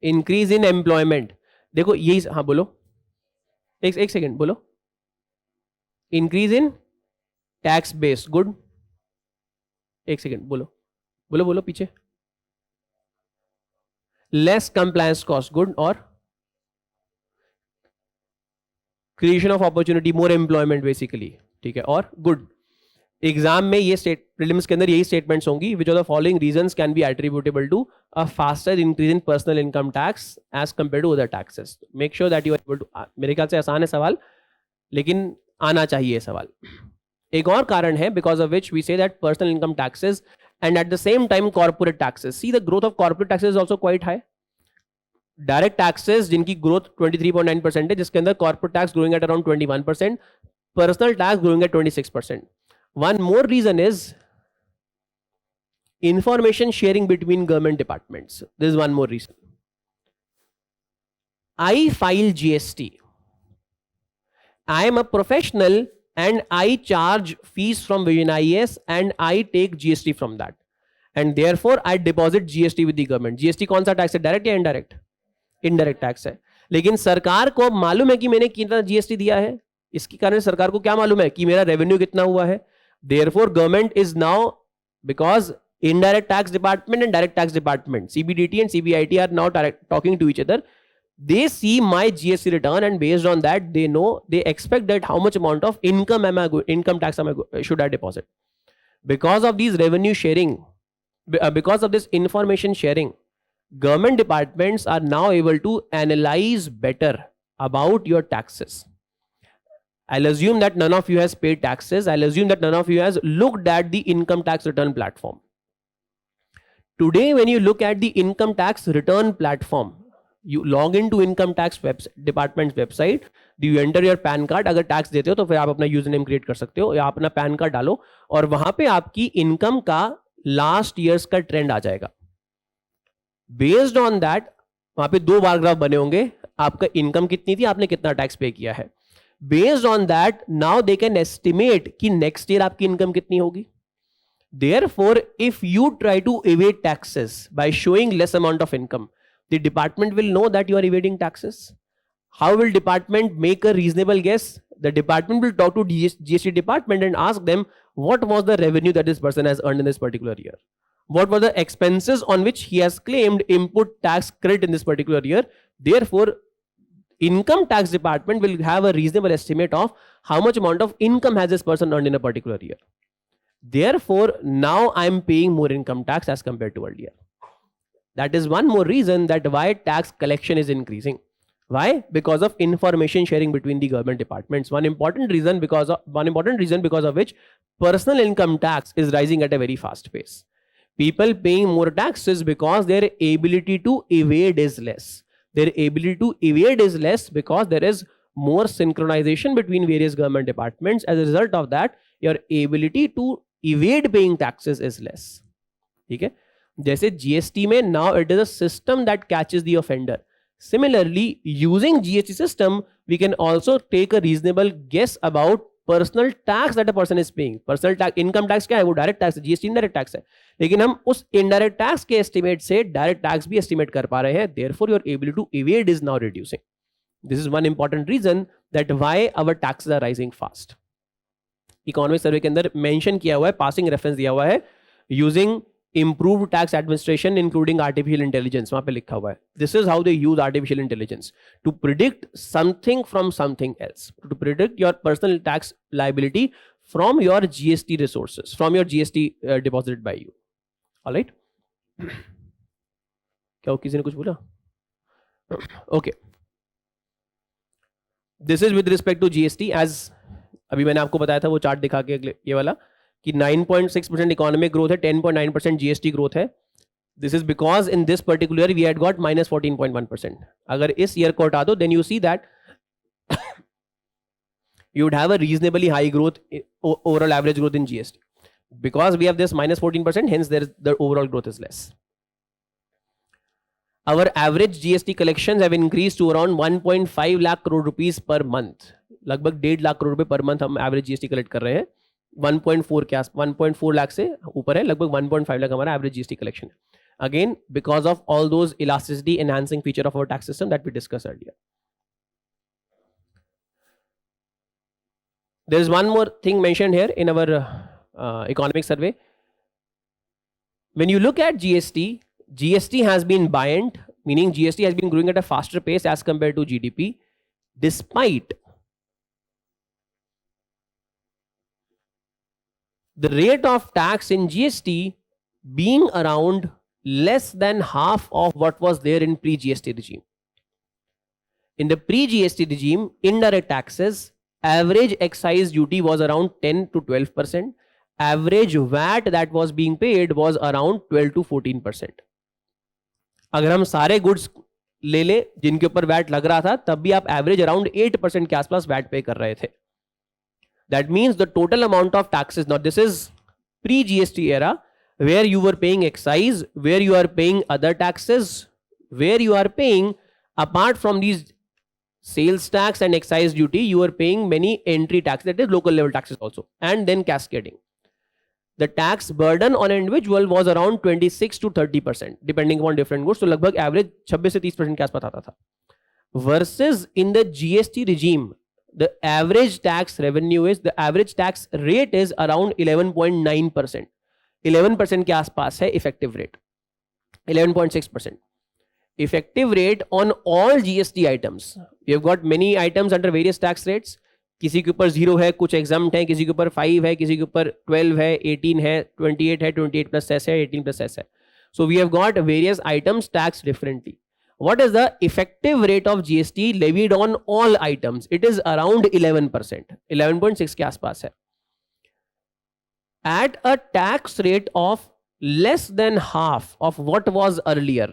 इंक्रीज इन एम्प्लॉयमेंट, देखो यही. हाँ बोलो, एक सेकेंड बोलो. Increase in tax base, good. एक सेकेंड बोलो, बोलो बोलो पीछे. Less compliance cost, good. और creation of opportunity, more employment basically, ठीक है. और गुड. एग्जाम में ये प्रीलिम्स के अंदर यही स्टेटमेंट्स होंगी. Which are the following reasons can be attributable to a faster increase in personal income tax as compare to other taxes. Make sure that you are able to. मेरे ख्याल से आसान है सवाल, लेकिन आना चाहिए सवाल. एक और कारण है because of which we say that personal income taxes and at the same time corporate taxes. See the growth of corporate taxes is also quite high. Direct taxes जिनकी ग्रोथ 23.9% है, जिसके अंदर corporate tax growing at around 21%, personal tax growing at 26%. One more reason is information sharing between government departments. This is one more reason. I file GST. I am a professional and I charge fees from Vision IAS and I take GST from that. And therefore I deposit GST with the government. GST कौन सा tax है, direct या indirect? Indirect tax है. लेकिन सरकार को मालूम है कि मैंने कितना GST दिया है. इसके कारण सरकार को क्या मालूम है कि मेरा रेवेन्यू कितना हुआ है. Therefore, government is now, because indirect tax department and direct tax department, CBDT and CBIT are now talking to each other. They see my GST return and based on that, they know, they expect that how much amount of income tax should I deposit. Because of these revenue sharing, because of this information sharing, government departments are now able to analyze better about your taxes. I'll assume that none of you has paid taxes. I'll assume that none of you has looked at the income tax return platform. Today, when you look at the income tax return platform, you log into income tax department's website. Do you enter your PAN card? अगर tax देते हो तो फिर आप अपना user name create कर सकते हो या अपना पैन कार्ड डालो और वहां पे आपकी इनकम का लास्ट ईयर्स का ट्रेंड आ जाएगा. बेस्ड ऑन दैट वहां पे 2 बार ग्राफ बने होंगे. आपका इनकम कितनी थी, आपने कितना टैक्स पे किया है. Based on that, now they can estimate कि next year आपकी इनकम कितनी होगी. Therefore, if you try to evade taxes by showing less amount of income, the department will know that you are evading taxes. How will department make a reasonable guess? The department will talk to GST department and ask them what was the revenue that this person has earned in this particular year. What were the expenses on which he has claimed input tax credit in this particular year. Therefore, income tax department will have a reasonable estimate of how much amount of income has this person earned in a particular year. Therefore, now I am paying more income tax as compared to earlier. That is one more reason that why tax collection is increasing. Why? Because of information sharing between the government departments. One important reason because of which personal income tax is rising at a very fast pace. People paying more taxes because their ability to evade is less. Their ability to evade is less because there is more synchronization between various government departments. As a result of that, your ability to evade paying taxes is less. ठीक है. जैसे GST में now it is a system that catches the offender. Similarly, using GST system, we can also take a reasonable guess about personal tax that a person is paying. Personal tax, income tax क्या है, वो direct tax है. GST indirect tax है. लेकिन हम उस indirect tax के estimate से डायरेक्ट टैक्स भी एस्टिमेट कर पा रहे हैं. Therefore your ability to evade is now reducing. This is one important reason that why our taxes are rising fast. Economic survey के अंदर मेंशन किया हुआ है, पासिंग रेफरेंस दिया हुआ है, using improved tax administration including artificial intelligence. वहां पे लिखा हुआ है. This is how they use artificial intelligence to predict something from something else, to predict your personal tax liability from your GST resources, from your GST deposited by you. All right? क्या किसी ने कुछ बोला? Okay. This is with respect to GST. As अभी मैंने आपको बताया था वो चार्ट दिखा के ये वाला कि 9.6% इकोनॉमिक ग्रोथ है, 10.9% जीएसटी ग्रोथ है. This is because in this particular we had got -14.1%. अगर इस ईयर को हटा दो then you see that you would have a reasonably high growth, overall average growth in GST. Because we have this -14%, hence the overall growth is less. Our average GST collections have increased to around 1.5 lakh crore rupees per month. लगभग 1.5 लाख करोड़ रुपए per month हम average GST collect कर रहे हैं. 1.4 के आस 1.4 लाख से ऊपर है, लगभग 1.5 लाख हमारा एवरेज जीएसटी कलेक्शन है. Again because of all those elasticity enhancing feature of our tax system that we discuss earlier. There is one more thing mentioned here in our economic survey. When you look at GST, GST has been buoyant, meaning GST has been growing at a faster pace as compared to GDP, despite the rate of tax in GST being around less than half of what was there in pre-GST regime. In the pre-GST regime, indirect taxes, average excise duty was around 10 to 12%. Average VAT that was being paid was around 12 to 14%. अगर हम सारे goods ले ले जिनके ऊपर VAT लग रहा था, तब भी आप एवरेज अराउंड 8% के आसपास वैट पे कर रहे थे. That means the total amount of taxes, now this is pre-GST era, where you were paying excise, where you are paying other taxes, where you are paying, apart from these sales tax and excise duty, you are paying many entry tax, that is local level taxes also, and then cascading. The tax burden on an individual was around 26 to 30%, depending upon different goods. So लगभग average 26 से 30% के आसपास आता था. Versus in the GST regime, the average tax revenue is, the average tax rate is around 11.9%. 11% के आसपास है effective rate. 11.6%. Effective rate on all GST items. We have got many items under various tax rates. किसी के ऊपर 0 है, कुछ exempt है, किसी के ऊपर 5 है, किसी के ऊपर 12 है, 18 है, 28 है, 28 plus cess है, 18 plus cess है. So we have got various items taxed differently. What is the effective rate of GST levied on all items? It is around 11%. 11.6 के आसपास है. At a tax rate of less than half of what was earlier,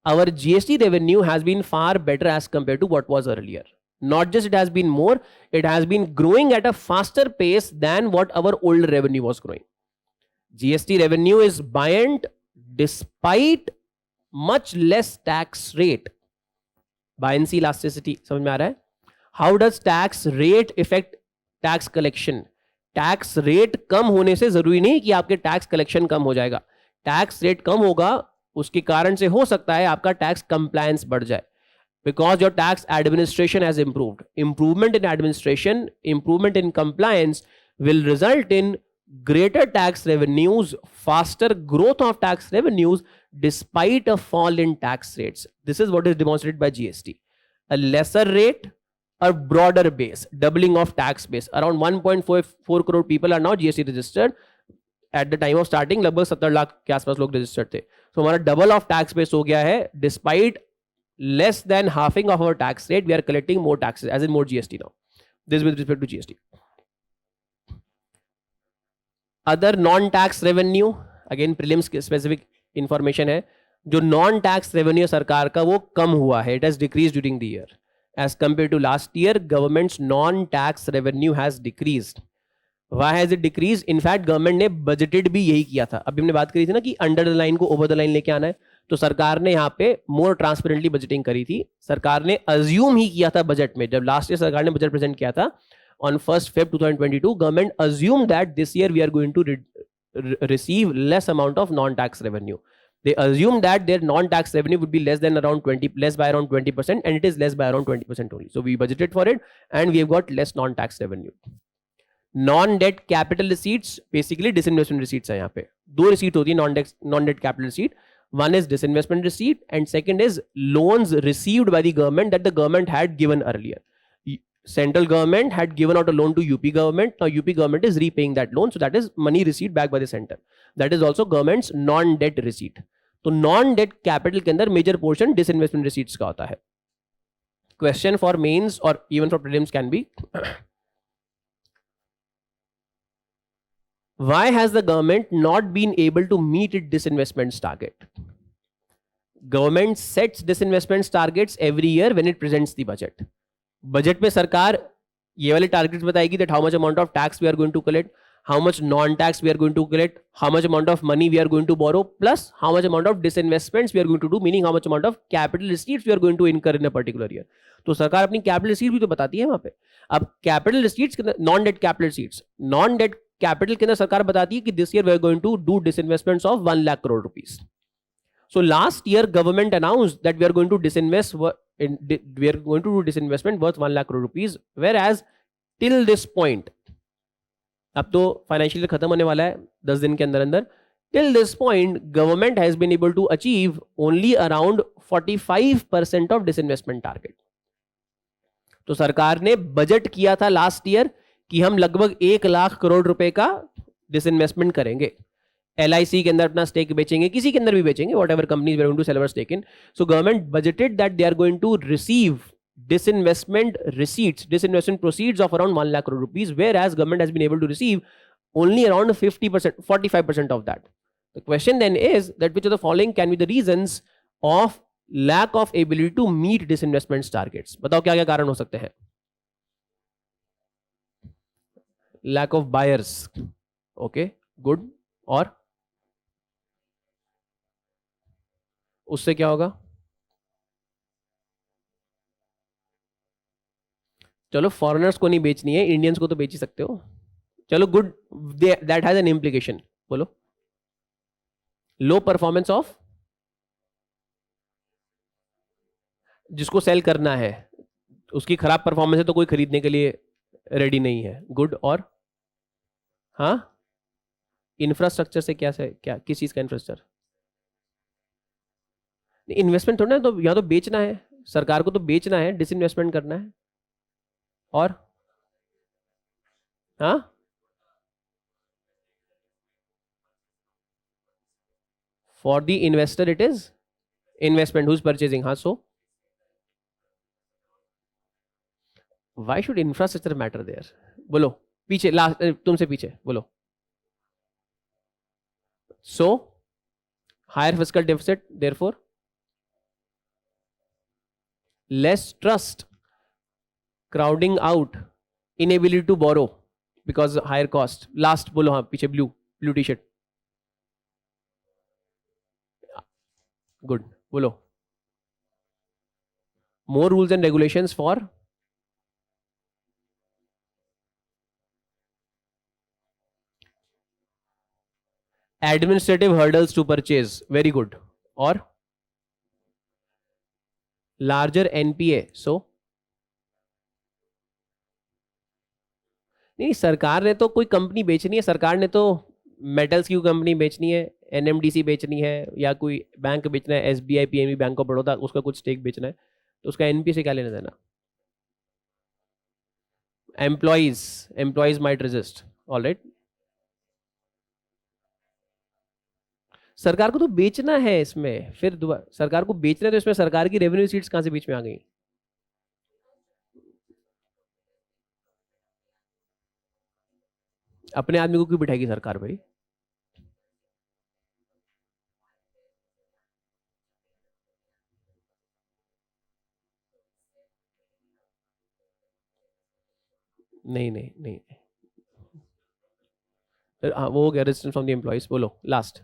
our GST revenue has been far better as compared to what was earlier. Not just it has been more, it has been growing at a faster pace than what our old revenue was growing. GST revenue is buoyant despite much less tax rate. Buoyancy elasticity, समझ में आ रहा है? How does tax rate affect tax collection? Tax rate कम होने से जरूरी नहीं कि आपके tax collection कम हो जाएगा. Tax rate कम होगा, उसके कारण से हो सकता है आपका tax compliance बढ़ जाए. Because your tax administration has improved. Improvement in administration, improvement in compliance will result in greater tax revenues, faster growth of tax revenues despite a fall in tax rates. This is what is demonstrated by GST. A lesser rate, a broader base, doubling of tax base. Around 1.4 crore people are now GST registered. At the time of starting, लगभग 70 लाख के आसपास लोग registered थे. So हमारा double of tax base हो गया है. Despite less than halving of our tax rate, we are collecting more taxes, as in more GST now. This with respect to GST. Other non-tax revenue, again prelims specific information है. जो non-tax revenue सरकार का वो कम हुआ है. It has decreased during the year. As compared to last year, government's non-tax revenue has decreased. Why has it decreased? In fact, government ने budgeted भी यही किया था. अभी हमने बात करी थी ना कि under the line को over the line लेके आना है. तो सरकार ने यहाँ पे मोर ट्रांसपेरेंटली बजटिंग करी थी. सरकार ने अज्यूम ही किया था बजट में, जब लास्ट ईयर सरकार ने बजट प्रेजेंट किया था on 1 Feb 2022, government assume that this year we are going to receive less amount of non tax revenue. They assume that their non-tax revenue would be less by around 20%, and it is less by around 20% only. So we budgeted for it, and we have got less non-tax revenue. Non-debt capital receipts, basically disinvestment receipts है यहाँ पे. दो receipt होती है non-debt capital receipt. One is disinvestment receipt, and second is loans received by the government that the government had given earlier. Central government had given out a loan to UP government. Now UP government is repaying that loan, so that is money received back by the center. That is also government's non-debt receipt. तो non-debt capital के अंदर major portion disinvestment receipts का होता है. Question for mains or even for prelims can be, why has the government not been able to meet its disinvestments target? Government sets disinvestments targets every year when it presents the budget. Budget में सरकार ये वाले targets बताएगी that how much amount of tax we are going to collect, how much non-tax we are going to collect, how much amount of money we are going to borrow, plus how much amount of disinvestments we are going to do, meaning how much amount of capital receipts we are going to incur in a particular year. तो सरकार अपनी capital receipts भी तो बताती है वहां पे. अब capital receipts, non debt capital receipts, non debt capital के अंदर सरकार बताती है कि this year we are going to do disinvestments of 1 lakh crore rupees. So last year government announced that we are going to we are going to do disinvestment worth 1 lakh crore rupees, whereas till this point, अब तो financial year खत्म होने वाला है 10 दिन के अंदर अंदर, till this point government has been able to achieve only around 45% of disinvestment target. तो सरकार ने बजट किया था लास्ट ईयर कि हम लगभग 1 लाख करोड़ रुपए का डिसइन्वेस्टमेंट करेंगे. LIC के अंदर अपना स्टेक बेचेंगे, किसी के अंदर भी बेचेंगे, whatever companies we are going to sell our stake in. So government budgeted that they are going to receive disinvestment receipts, disinvestment proceeds of around 1 lakh crore rupees, whereas government has been able to receive only around 50%, 45% of that. The question then is that which of the following can be the reasons of lack of ability to meet disinvestment targets? बताओ क्या क्या कारण हो सकते हैं? Lack of buyers. Okay, good. और उससे क्या होगा? चलो फॉरेनर्स को नहीं बेचनी है, इंडियंस को तो बेच ही सकते हो. चलो good, that has an implication. बोलो. लो परफॉर्मेंस ऑफ, जिसको सेल करना है उसकी खराब परफॉर्मेंस है तो कोई खरीदने के लिए रेडी नहीं है. गुड. और हाँ, इंफ्रास्ट्रक्चर से क्या किस चीज का इंफ्रास्ट्रक्चर? इन्वेस्टमेंट थोड़ा ना, तो यहाँ तो बेचना है, सरकार को तो बेचना है, डिसइन्वेस्टमेंट करना है. और हाँ, for the investor it is investment, who is purchasing. हाँ, so why should infrastructure matter there? बोलो. पीछे, लास्ट तुमसे पीछे बोलो. So higher fiscal deficit, therefore less trust, crowding out, inability to borrow because higher cost. Last बोलो. हाँ, पीछे blue t-shirt. Good. बोलो. More rules and regulations for administrative hurdles to purchase. Very good. और larger NPA. So नहीं, सरकार ने तो कोई कंपनी बेचनी है, सरकार ने तो मेटल्स की कंपनी बेचनी है, NMDC बेचनी है, या कोई बैंक बेचना है, SBI PNB bank of Baroda, उसका कुछ स्टेक बेचना है, तो उसका NPA से क्या लेना देना? Employees might resist. ऑलराइट, सरकार को तो बेचना है इसमें, फिर सरकार को बेचना है तो इसमें सरकार की रेवेन्यू सीट्स कहां से बीच में आ गई? अपने आदमी को क्यों बिठाएगी सरकार भाई? नहीं नहीं नहीं, वो हो गया रेजिस्टेंस फ्रॉम द एम्प्लॉइज. बोलो last.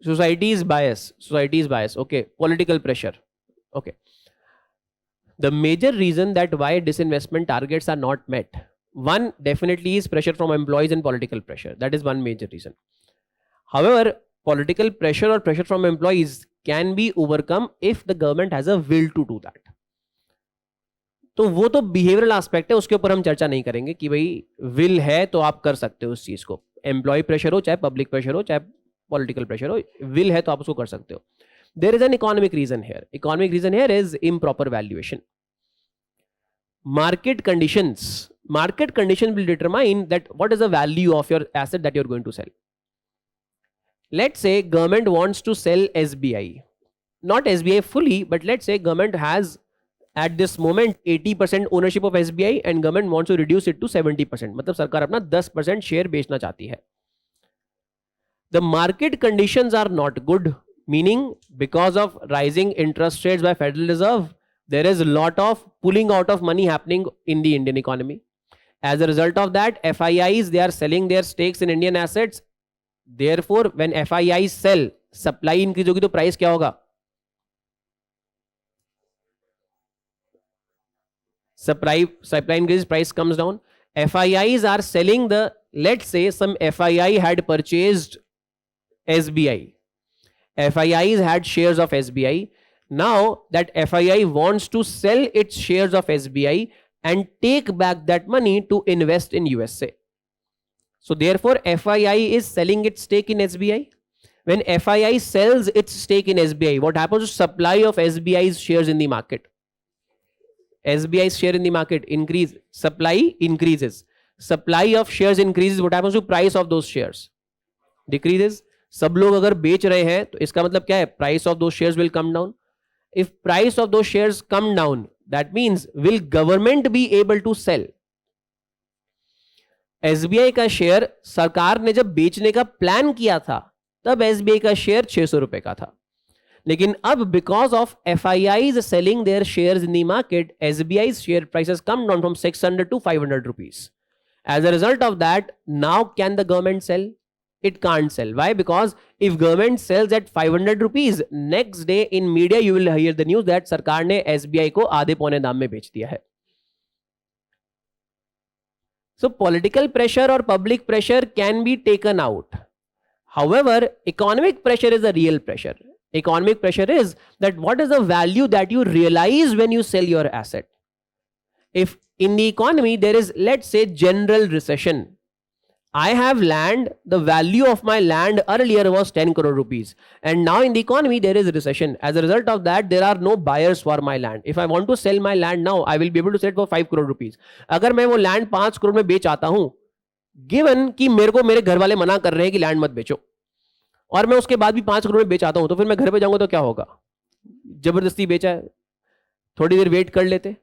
Society's bias. Okay. Political pressure. Okay. The major reason that why disinvestment targets are not met, one definitely is pressure from employees and political pressure. That is one major reason. However, political pressure or pressure from employees can be overcome if the government has a will to do that. तो वो तो behavioural aspect है, उसके ऊपर हम चर्चा नहीं करेंगे कि भाई विल है तो आप कर सकते हो उस चीज को. एम्प्लॉय प्रेशर हो, चाहे पब्लिक प्रेशर हो, चाहे पॉलिटिकल प्रेशर हो, विल है तो आप उसको कर सकते हो. There is an economic reason here. Economic reason here is improper valuation. Market conditions will determine that what is the value of your asset that you're going to sell. Let's say government wants to sell SBI, not SBI fully, but let's say government has at this moment 80% ownership of SBI and government wants to reduce it to 70%. मतलब सरकार अपना 10% share बेचना चाहती है. The market conditions are not good, meaning because of rising interest rates by Federal Reserve, there is a lot of pulling out of money happening in the Indian economy. As a result of that, FIIs, they are selling their stakes in Indian assets. Therefore, when FIIs sell, supply increase होगी तो price क्या होगा? Supply increases, price comes down. FIIs are selling the, let's say some FII had purchased SBI. FIIs had shares of SBI. Now that FII wants to sell its shares of SBI and take back that money to invest in USA. So therefore, FII is selling its stake in SBI. When FII sells its stake in SBI, what happens to supply of SBI's shares in the market? SBI's share in the market increase, supply increases. Supply of shares increases, what happens to price of those shares? Decreases. सब लोग अगर बेच रहे हैं तो इसका मतलब क्या है? Price of those shares will come down. If price of those shares come down, that means will government be able to sell? SBI का शेयर सरकार ने जब बेचने का प्लान किया था तब SBI का शेयर 600 रुपए का था, लेकिन अब because of FIIs selling their shares in the market, SBI's share prices come down from 600 to 500 rupees. As a result of that, now can the government sell? It can't sell. Why? Because if government sells at 500 rupees, next day in media you will hear the news that सरकार ने SBI को आधे पौने दाम में बेच दिया है. So political pressure or public pressure can be taken out. However, economic pressure is a real pressure. Economic pressure is that what is the value that you realize when you sell your asset. If in the economy there is, let's say, general recession, I have land, the value of my land earlier was 10 crore rupees, and now in the economy there is recession. As a result of that, there are no buyers for my land. If I want to sell my land now, I will be able to sell it for 5 crore rupees. अगर मैं वो land 5 crore में बेच आता हूँ, given कि मेरे को मेरे घर वाले मना कर रहे हैं कि land मत बेचो, और मैं उसके बाद भी 5 करोड़ में बेच आता हूं, तो फिर मैं घर पे जाऊंगा तो क्या होगा? जबरदस्ती बेचा है, थोड़ी देर वेट कर लेते,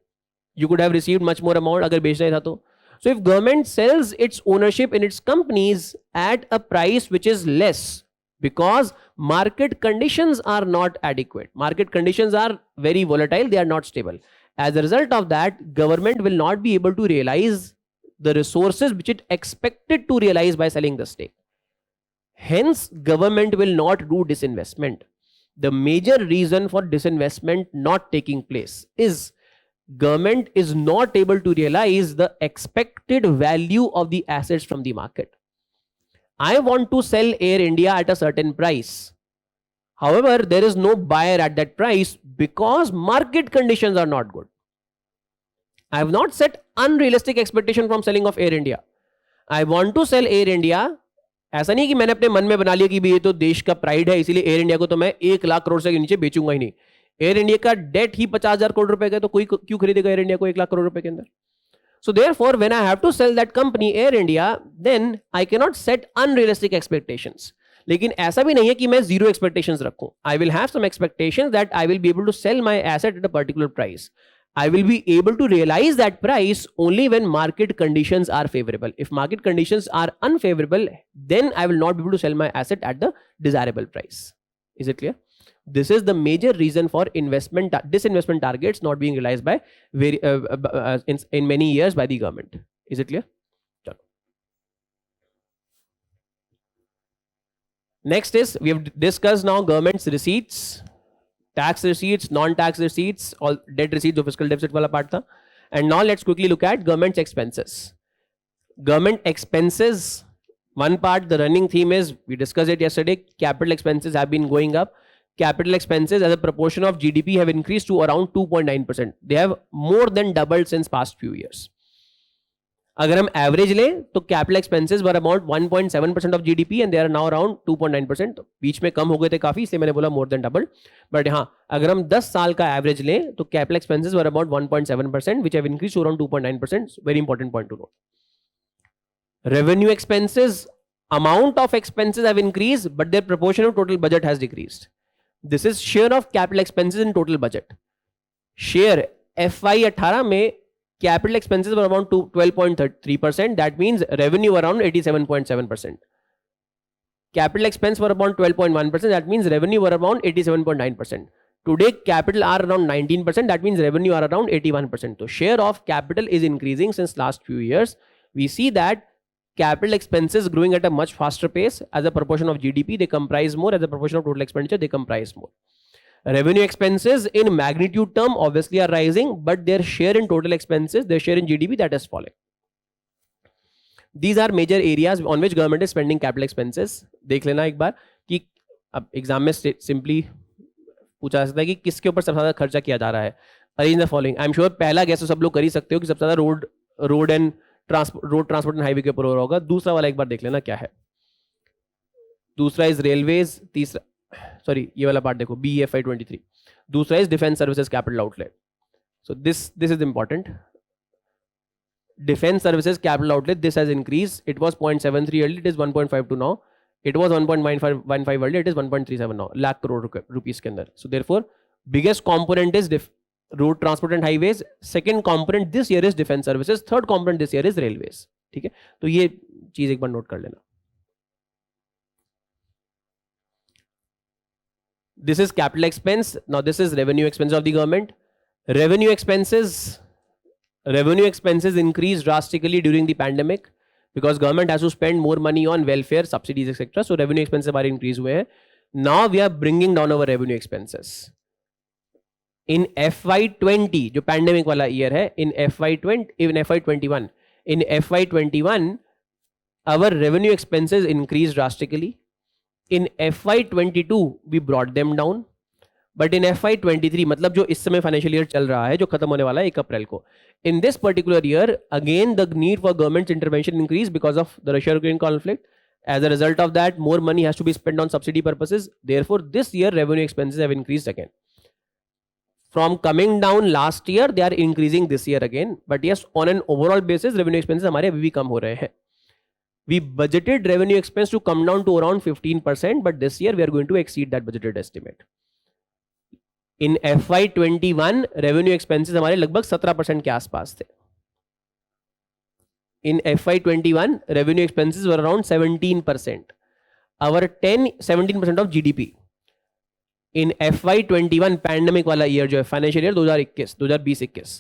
you could have received much more amount अगर बेचना ही था तो. So if government sells its ownership in its companies at a price which is less because market conditions are not adequate, market conditions are very volatile, they are not stable. As a result of that, government will not be able to realize the resources which it expected to realize by selling the stake. Hence, government will not do disinvestment. The major reason for disinvestment not taking place is government is not able to realize the expected value of the assets from the market. I want to sell Air India at a certain price. However, there is no buyer at that price because market conditions are not good. I have not set unrealistic expectation from selling of Air India. I want to sell Air India. ऐसा नहीं कि मैंने अपने मन में बना लिया कि भी ये तो देश का प्राइड है इसलिए एयर इंडिया को तो मैं 1 लाख करोड़ से नीचे बेचूंगा ही नहीं. एयर इंडिया का डेट ही 50,000 करोड़ रुपए का, तो कोई क्यों खरीदेगा एयर इंडिया को 1 लाख करोड़ रुपए के अंदर? So therefore when I have to sell that company Air India, then I can not set unrealistic expectations. लेकिन ऐसा भी नहीं है कि मैं जीरो एक्सपेक्टेशंस रखूं. I will have some expectations that I will be able to sell my asset at a particular price. I will be able to realize that price only when market conditions are favorable. If market conditions are unfavorable, then I will not be able to sell my asset at the desirable price. Is it clear? This is the major reason for disinvestment targets not being realized by in many years by the government. Is it clear? Next is, we have discussed now government's receipts. Tax receipts, non-tax receipts, all debt receipts, जो fiscal deficit वाला part था. And now let's quickly look at government's expenses. Government expenses, one part, the running theme is, we discussed it yesterday, capital expenses have been going up. Capital expenses as a proportion of GDP have increased to around 2.9%. They have more than doubled since past few years. अगर हम average लें तो capital expenses were about 1.7% of GDP and they are now around 2.9%. बीच में कम हो गए थे काफी, इसलिए मैंने बोला मोर देन डबल. बट हाँ, अगर हम 10 साल का एवरेज लें तो capital expenses were about 1.7% which have increased to around 2.9%. Very important point to note. Revenue expenses, amount of expenses have increased but their proportion of total budget has decreased. This is share of capital expenses in total budget. Share FY18 में capital expenses were around 12.3%. That means revenue around 87.7%. Capital expense were around 12.1%. That means revenue were around 87.9%. Today, capital are around 19%. That means revenue are around 81%. So share of capital is increasing since last few years. We see that capital expenses growing at a much faster pace. As a proportion of GDP, they comprise more. As a proportion of total expenditure, they comprise more. Revenue expenses in magnitude term obviously are rising, but their share in total expenses, their share in GDP, that is falling. These are major areas on which government is spending capital expenses. देख लेना एक बार कि अब exam में simply पूछा जा सकता है कि किसके ऊपर सबसे ज्यादा खर्चा किया जा रहा है. Arrange the following. I am sure पहला गैस तो सब लोग कर ही सकते हो कि सबसे ज्यादा रोड ट्रांसपोर्ट एंड हाईवे के ऊपर हो रहा होगा. दूसरा वाला एक बार देख लेना क्या है. दूसरा इज रेलवेज. तीसरा सॉरी ये वाला पार्ट देखो BFI 23. दूसरा is defence services capital outlet. So this is important. Defense services capital outlay, this has increased. It was 0.73 earlier, it is 1.52 now. It was 1.15 earlier, it is 1.37 now. lakh crore rupees के अंदर. So therefore, biggest component is road transport and highways. Second component this year is defense services. Third component this year is railways. ठीक है, तो ये चीज एक बार note कर लेना. This is capital expense. Now this is revenue expense of the government. Revenue expenses increased drastically during the pandemic because government has to spend more money on welfare, subsidies, etc. So revenue expenses हमारे increase हुए हैं. Now we are bringing down our revenue expenses. In FY20 जो pandemic वाला year है, in FY21, our revenue expenses increased drastically. In FY22 we brought them down. But in FY23 मतलब जो इस समय फाइनेंशियल ईयर चल रहा है, जो खत्म होने वाला है 1 अप्रैल को, in this particular year again the need for government's intervention increased because of the Russia-Ukraine conflict. As a result of that, more money has to be spent on subsidy purposes. Therefore this year revenue expenses have increased again. From coming down last year, they are increasing this year again. But yes, on an overall basis revenue expenses हमारे अभी भी कम हो रहे हैं. We budgeted revenue expense to come down to around 15%, but this year we are going to exceed that budgeted estimate. In FY21 revenue expenses हमारे लगभग 17% के आसपास थे. In FY21 revenue expenses were around 17%. Our 17% of GDP. In FY21 pandemic वाला year जो है financial year 2020-21,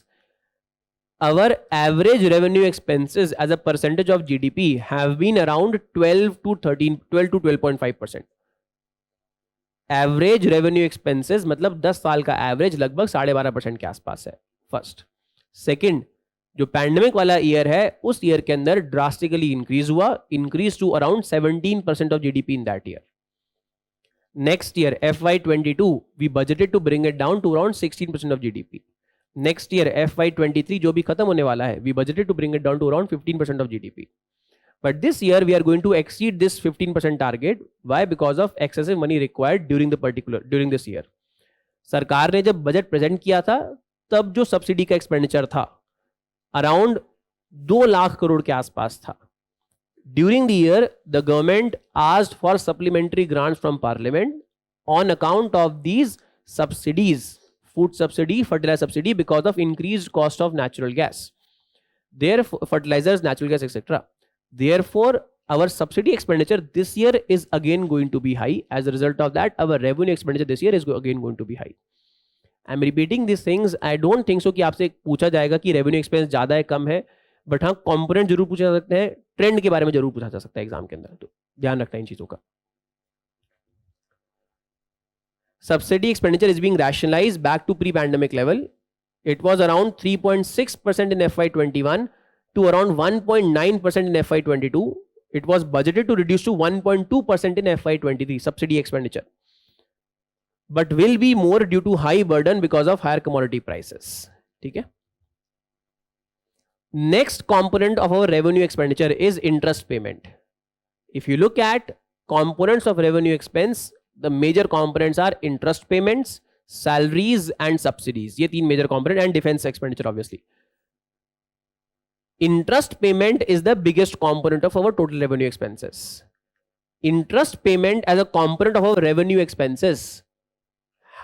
our average revenue expenses as a percentage of GDP have been around 12 to 12.5%. Average revenue expenses मतलब 10 साल का average लगभग 12.5% के आसपास है. फर्स्ट. सेकंड, जो पैंडेमिक वाला ईयर है उस ईयर के अंदर drastically increase to around 17% of GDP in that year. Next year FY22 we budgeted to bring it down to around 16% of GDP. Next year FY23 जो भी खत्म होने वाला है, we budgeted to bring it down to around 15% of GDP. But this year we are going to exceed this 15% target. Why? Because of excessive money required during this year. सरकार ने जब budget present किया था तब जो subsidy का expenditure था around 2 lakh crore के आसपास था. During the year, the government asked for supplementary grants from parliament on account of these subsidies, food subsidy, fertilizer subsidy, because of increased cost of natural gas. Therefore, fertilizers, natural gas, etc. Therefore, our subsidy expenditure this year is again going to be high. As a result of that, our revenue expenditure this year is again going to be high. I'm repeating these things. I don't think so कि आपसे पूछा जाएगा कि revenue expense ज़्यादा है कम है, but हाँ component जरूर पूछा जा सकते हैं, ट्रेंड के बारे में जरूर पूछा जा सकता है एग्जाम के अंदर, तो ध्यान रखना इन चीज़ों का. Subsidy expenditure is being rationalized back to pre-pandemic level. It was around 3.6% in FY21. To around 1.9% in FY22. It was budgeted to reduce to 1.2% in FY23 subsidy expenditure, but will be more due to high burden because of higher commodity prices. ठीक है. Next component of our revenue expenditure is interest payment. If you look at components of revenue expense, the major components are interest payments, salaries and subsidies. ये 3 major component and defense expenditure obviously. Interest payment is the biggest component of our total revenue expenses. Interest payment as a component of our revenue expenses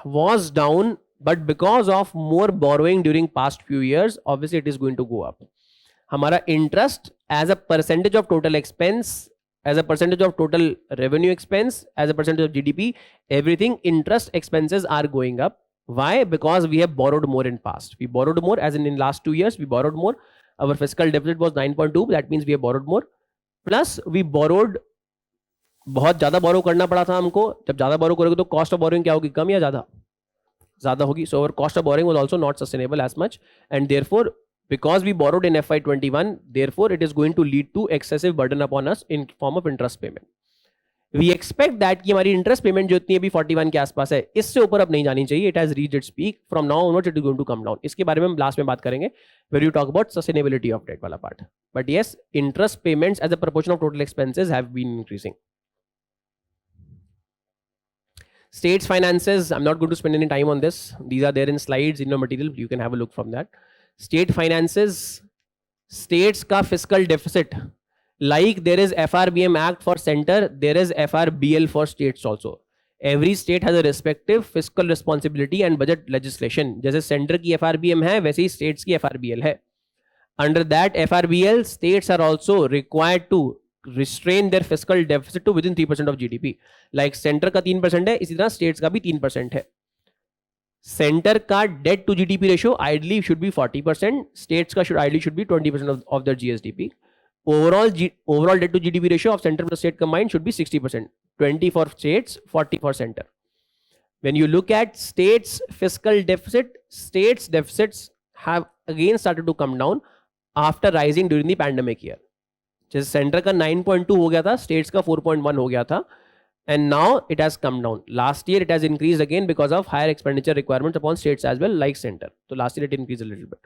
was down, but because of more borrowing during past few years, obviously it is going to go up. हमारा interest as a percentage of total expense, as a percentage of total revenue expense, as a percentage of GDP, everything interest expenses are going up. Why? Because we have borrowed more in past. We borrowed more, as in last 2 years, we borrowed more. Our fiscal deficit was 9.2. That means we have borrowed more. Plus we borrowed, बहुत ज्यादा बोरो करना पड़ा था हमको. जब ज्यादा बोरो करोगे तो कॉस्ट ऑफ बोरोइंग क्या होगी? कम या ज्यादा? ज्यादा होगी. So our cost of borrowing was also not sustainable as much, and therefore because we borrowed in FY21, therefore it is going to lead to excessive burden upon us in form of interest payment. We expect that कि हमारी interest payment जो इतनी अभी 41 के आसपास है, इससे ऊपर अब नहीं जानी चाहिए. It has reached its peak. From now onwards it is going to come down. इसके बारे में हम लास्ट में बात करेंगे where you talk about sustainability of debt वाला part. But yes, interest payments as a proportion of total expenses have been increasing. States finances, I'm not going to spend any time on this. These are there in slides in your material. You can have a look from that. State finances, states ka fiscal deficit. Like there is FRBM Act for center, there is FRBL for states also. Every state has a respective fiscal responsibility and budget legislation. जैसे center की FRBM है, वैसे ही states की FRBL है. Under that FRBL, states are also required to restrain their fiscal deficit to within 3% of GDP. Like center का 3% है, इसी तरह states का भी 3% है. Center का debt to GDP ratio ideally should be 40%. States का ideally should be 20% of their GSDP. Overall debt to GDP ratio of center plus state combined should be 60%. 20 for states, 40 for center. When you look at states fiscal deficit, states deficits have again started to come down after rising during the pandemic year. जैसे centre का 9.2 हो गया था, states का 4.1 हो गया था, and now it has come down. Last year it has increased again because of higher expenditure requirements upon states as well, like center. So last year it increased a little bit.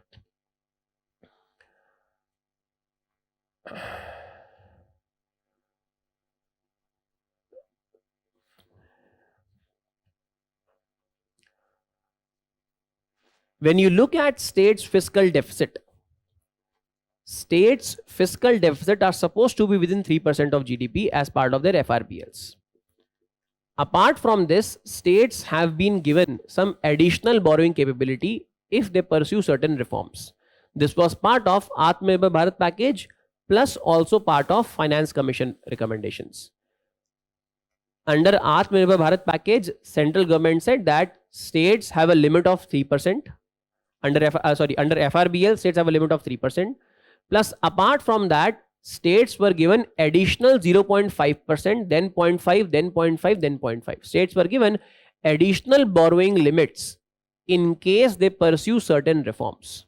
When you look at states fiscal deficit, states fiscal deficit are supposed to be within 3% of GDP as part of their FRBLs. Apart from this, states have been given some additional borrowing capability if they pursue certain reforms. This was part of Atmanirbhar Bharat package plus also part of Finance Commission recommendations. Under Atmanirbhar Bharat package, central government said that states have a limit of 3%. Under FRBL, states have a limit of 3%. Plus, apart from that, states were given additional 0.5%, then 0.5, then 0.5, then 0.5. States were given additional borrowing limits in case they pursue certain reforms.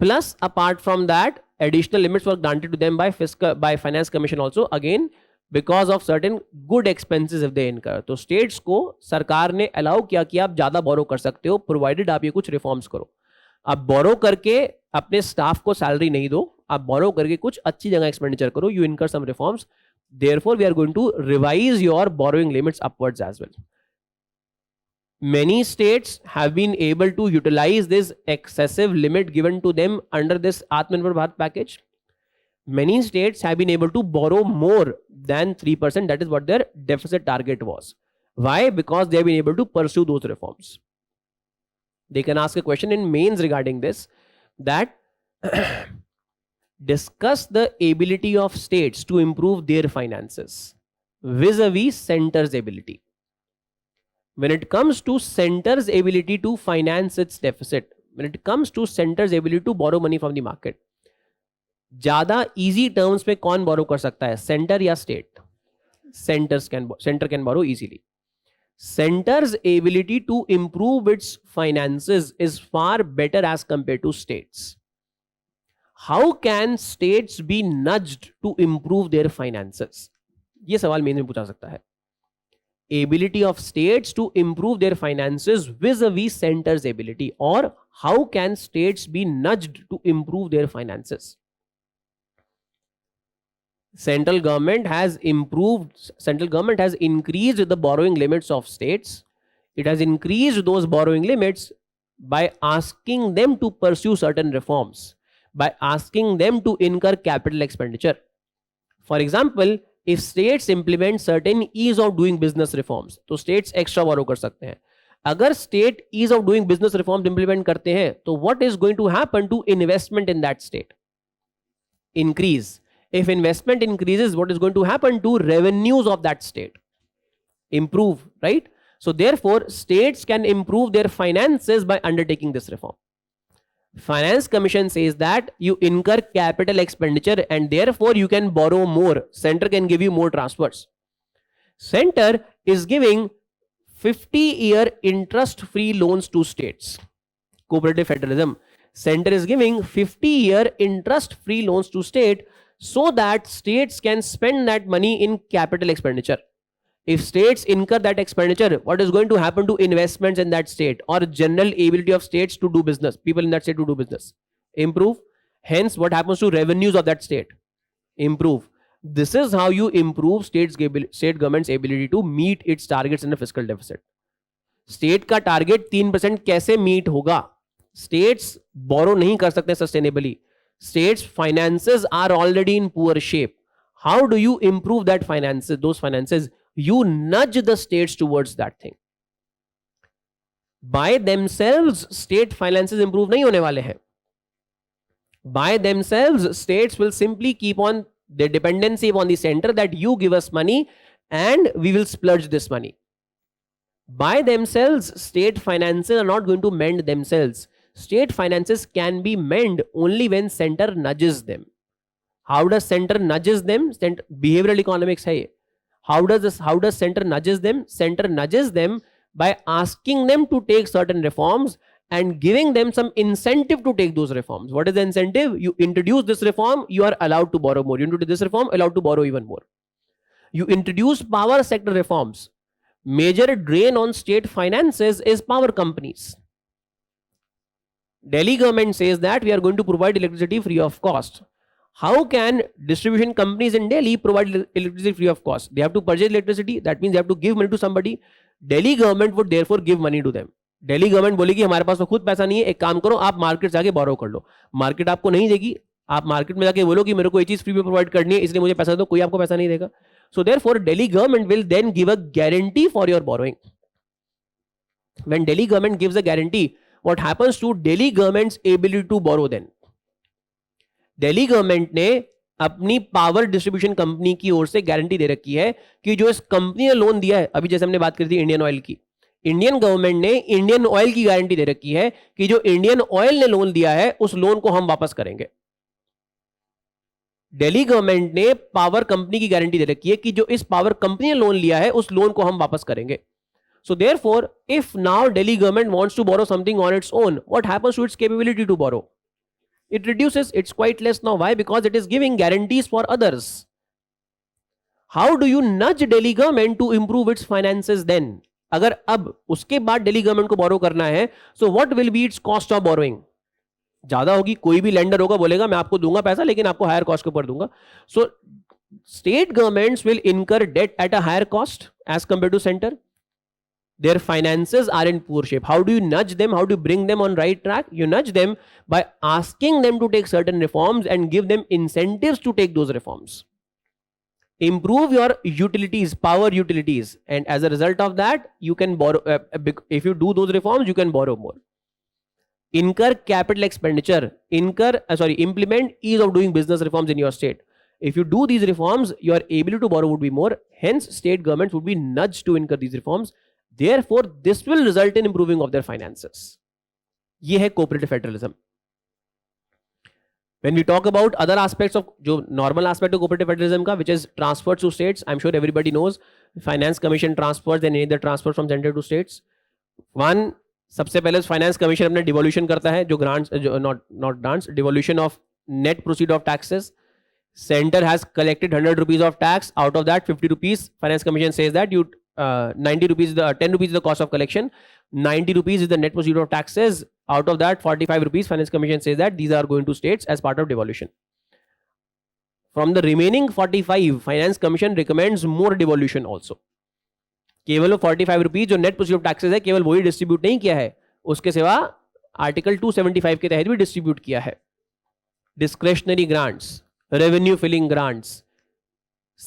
Plus, apart from that, additional limits were granted to them by Finance Commission also, again because of certain good expenses if they incur. तो states को सरकार ने allow किया कि आप ज़्यादा borrow कर सकते हो, provided आप ये कुछ reforms करो. आप borrow करके अपने staff को salary नहीं दो, आप borrow करके कुछ अच्छी जगह expenditure करो, you incur some reforms. Therefore, we are going to revise your borrowing limits upwards as well. Many states have been able to utilize this excessive limit given to them under this Atmanirbhar Bharat package. Many states have been able to borrow more than 3%. That is what their deficit target was. Why? Because they have been able to pursue those reforms. They can ask a question in mains regarding this, that discuss the ability of states to improve their finances vis-a-vis center's ability. When it comes to center's ability to finance its deficit, when it comes to center's ability to borrow money from the market, ज्यादा easy terms में कौन borrow कर सकता है, center या state? Center can borrow easily. Center's ability to improve its finances is far better as compared to states. How can states be nudged to improve their finances? ये सवाल main में पूछा सकता है. Ability of states to improve their finances vis-a-vis center's ability, or how can states be nudged to improve their finances? Central government has increased the borrowing limits of states. It has increased those borrowing limits by asking them to pursue certain reforms, by asking them to incur capital expenditure. For example, if states implement certain ease of doing business reforms, तो states extra borrow कर सकते हैं. अगर state ease of doing business reforms implement करते हैं, तो what is going to happen to investment in that state? Increase. If investment increases, what is going to happen to revenues of that state? Improve, right? So therefore, states can improve their finances by undertaking this reform. Finance Commission says that you incur capital expenditure and therefore you can borrow more. Center can give you more transfers. Center is giving 50-year interest-free loans to states. Cooperative federalism. Center is giving 50-year interest-free loans to state so that states can spend that money in capital expenditure. If states incur that expenditure, what is going to happen to investments in that state or general ability of states to do business, people in that state to do business? Improve. Hence, what happens to revenues of that state? Improve. This is how you improve state government's ability to meet its targets in a fiscal deficit. State का target 3% कैसे meet होगा? States borrow नहीं कर सकते sustainably. States finances are already in poor shape. How do you improve that finances? Those finances, you nudge the states towards that thing. By themselves, state finances improve नहीं होने वाले हैं. By themselves, states will simply keep on their dependency upon the center that you give us money and we will splurge this money. By themselves, state finances are not going to mend themselves. State finances can be mend only when center nudges them. How does center nudges them? Behavioral economics hai. How does center nudges them? Center nudges them by asking them to take certain reforms and giving them some incentive to take those reforms. What is the incentive? You introduce this reform, you are allowed to borrow more. You introduce this reform, allowed to borrow even more. You introduce power sector reforms. Major drain on state finances is power companies. Delhi government says that we are going to provide electricity free of cost. How can distribution companies in Delhi provide electricity free of cost? They have to purchase electricity. That means they have to give money to somebody. Delhi government would therefore give money to them. Delhi government बोलेगी हमारे पास तो खुद पैसा नहीं है, एक काम करो आप मार्केट से आके बोरो कर लो. मार्केट आपको नहीं देगी, आप मार्केट में जाके बोलो कि मेरे को ये चीज फ्री में प्रोवाइड करनी है इसलिए मुझे पैसा दो, कोई आपको पैसा नहीं देगा. So therefore Delhi government will then give a guarantee for your borrowing. When Delhi government gives a guarantee, what happens to Delhi government's ability to borrow then? Delhi government ने अपनी पावर डिस्ट्रीब्यूशन कंपनी की ओर से guarantee दे रखी है कि जो इस company ने लोन दिया है, अभी जैसे हमने बात करी थी इंडियन ऑयल की, इंडियन गवर्नमेंट ने इंडियन ऑयल की गारंटी दे रखी है कि जो इंडियन ऑयल ने लोन दिया है उस लोन को हम वापस करेंगे. दिल्ली गवर्नमेंट ने पावर कंपनी की गारंटी दे रखी है कि जो इस पावर कंपनी ने लोन लिया है उस लोन को हम वापस करेंगे. So therefore, if now Delhi government wants to borrow something on its own, what happens to its capability to borrow? It reduces. It's quite less now. Why? Because it is giving guarantees for others. How do you nudge Delhi government to improve its finances then? अगर अब उसके बाद Delhi government को बोरो करना है, so what will be its cost of borrowing? ज्यादा होगी. कोई भी लेंडर होगा बोलेगा मैं आपको दूंगा पैसा लेकिन आपको हायर कॉस्ट के ऊपर दूंगा. So state governments will incur debt at a higher cost as compared to center. Their finances are in poor shape. How do you nudge them? How do you bring them on right track? You nudge them by asking them to take certain reforms and give them incentives to take those reforms. Improve your utilities, power utilities, and as a result of that, you can borrow. If you do those reforms, you can borrow more. Incur capital expenditure. Implement ease of doing business reforms in your state. If you do these reforms, your ability to borrow would be more. Hence, state governments would be nudged to incur these reforms. Therefore, this will result in improving of their finances. ये है cooperative federalism. When we talk about other aspects of जो normal aspect of cooperative federalism का, which is transfers to states, I'm sure everybody knows. Finance Commission transfers, then any other transfers from center to states. One, सबसे पहले Finance Commission अपने devolution करता है, जो grants, जो not grants, devolution of net proceed of taxes. Center has collected 100 rupees of tax. Out of that, 50 rupees. Finance Commission says that 90 rupees, 10 rupees is the cost of collection. 90 rupees is the net proceed of taxes. Out of that, 45 rupees, Finance Commission says that these are going to states as part of devolution. From the remaining 45, Finance Commission recommends more devolution also. केवल 45 rupees जो net proceed of taxes है केवल वही distribute नहीं किया है, उसके सिवा आर्टिकल 275 के तहत भी डिस्ट्रीब्यूट किया है. Discretionary grants, revenue filling grants,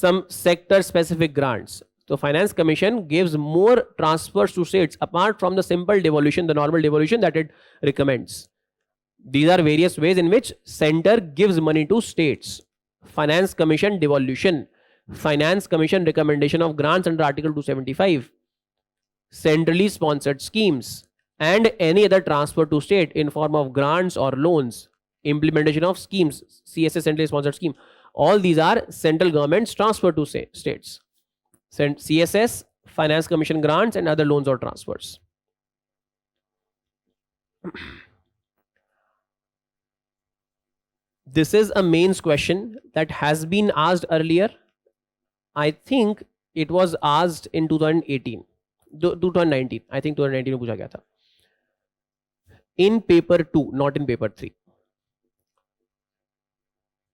some sector specific grants. So Finance Commission gives more transfers to states apart from the simple devolution, the normal devolution that it recommends. These are various ways in which center gives money to states. Finance Commission devolution, Finance Commission recommendation of grants under Article 275. centrally sponsored schemes, and any other transfer to state in form of grants or loans. Implementation of schemes, CSS, centrally sponsored scheme. All these are central government's transfer to states. CSS, Finance Commission grants and other loans or transfers. This is a mains question that has been asked earlier. I think it was asked in 2018, 2019. I think 2019 में पूछा गया था. In paper 2, not in paper 3.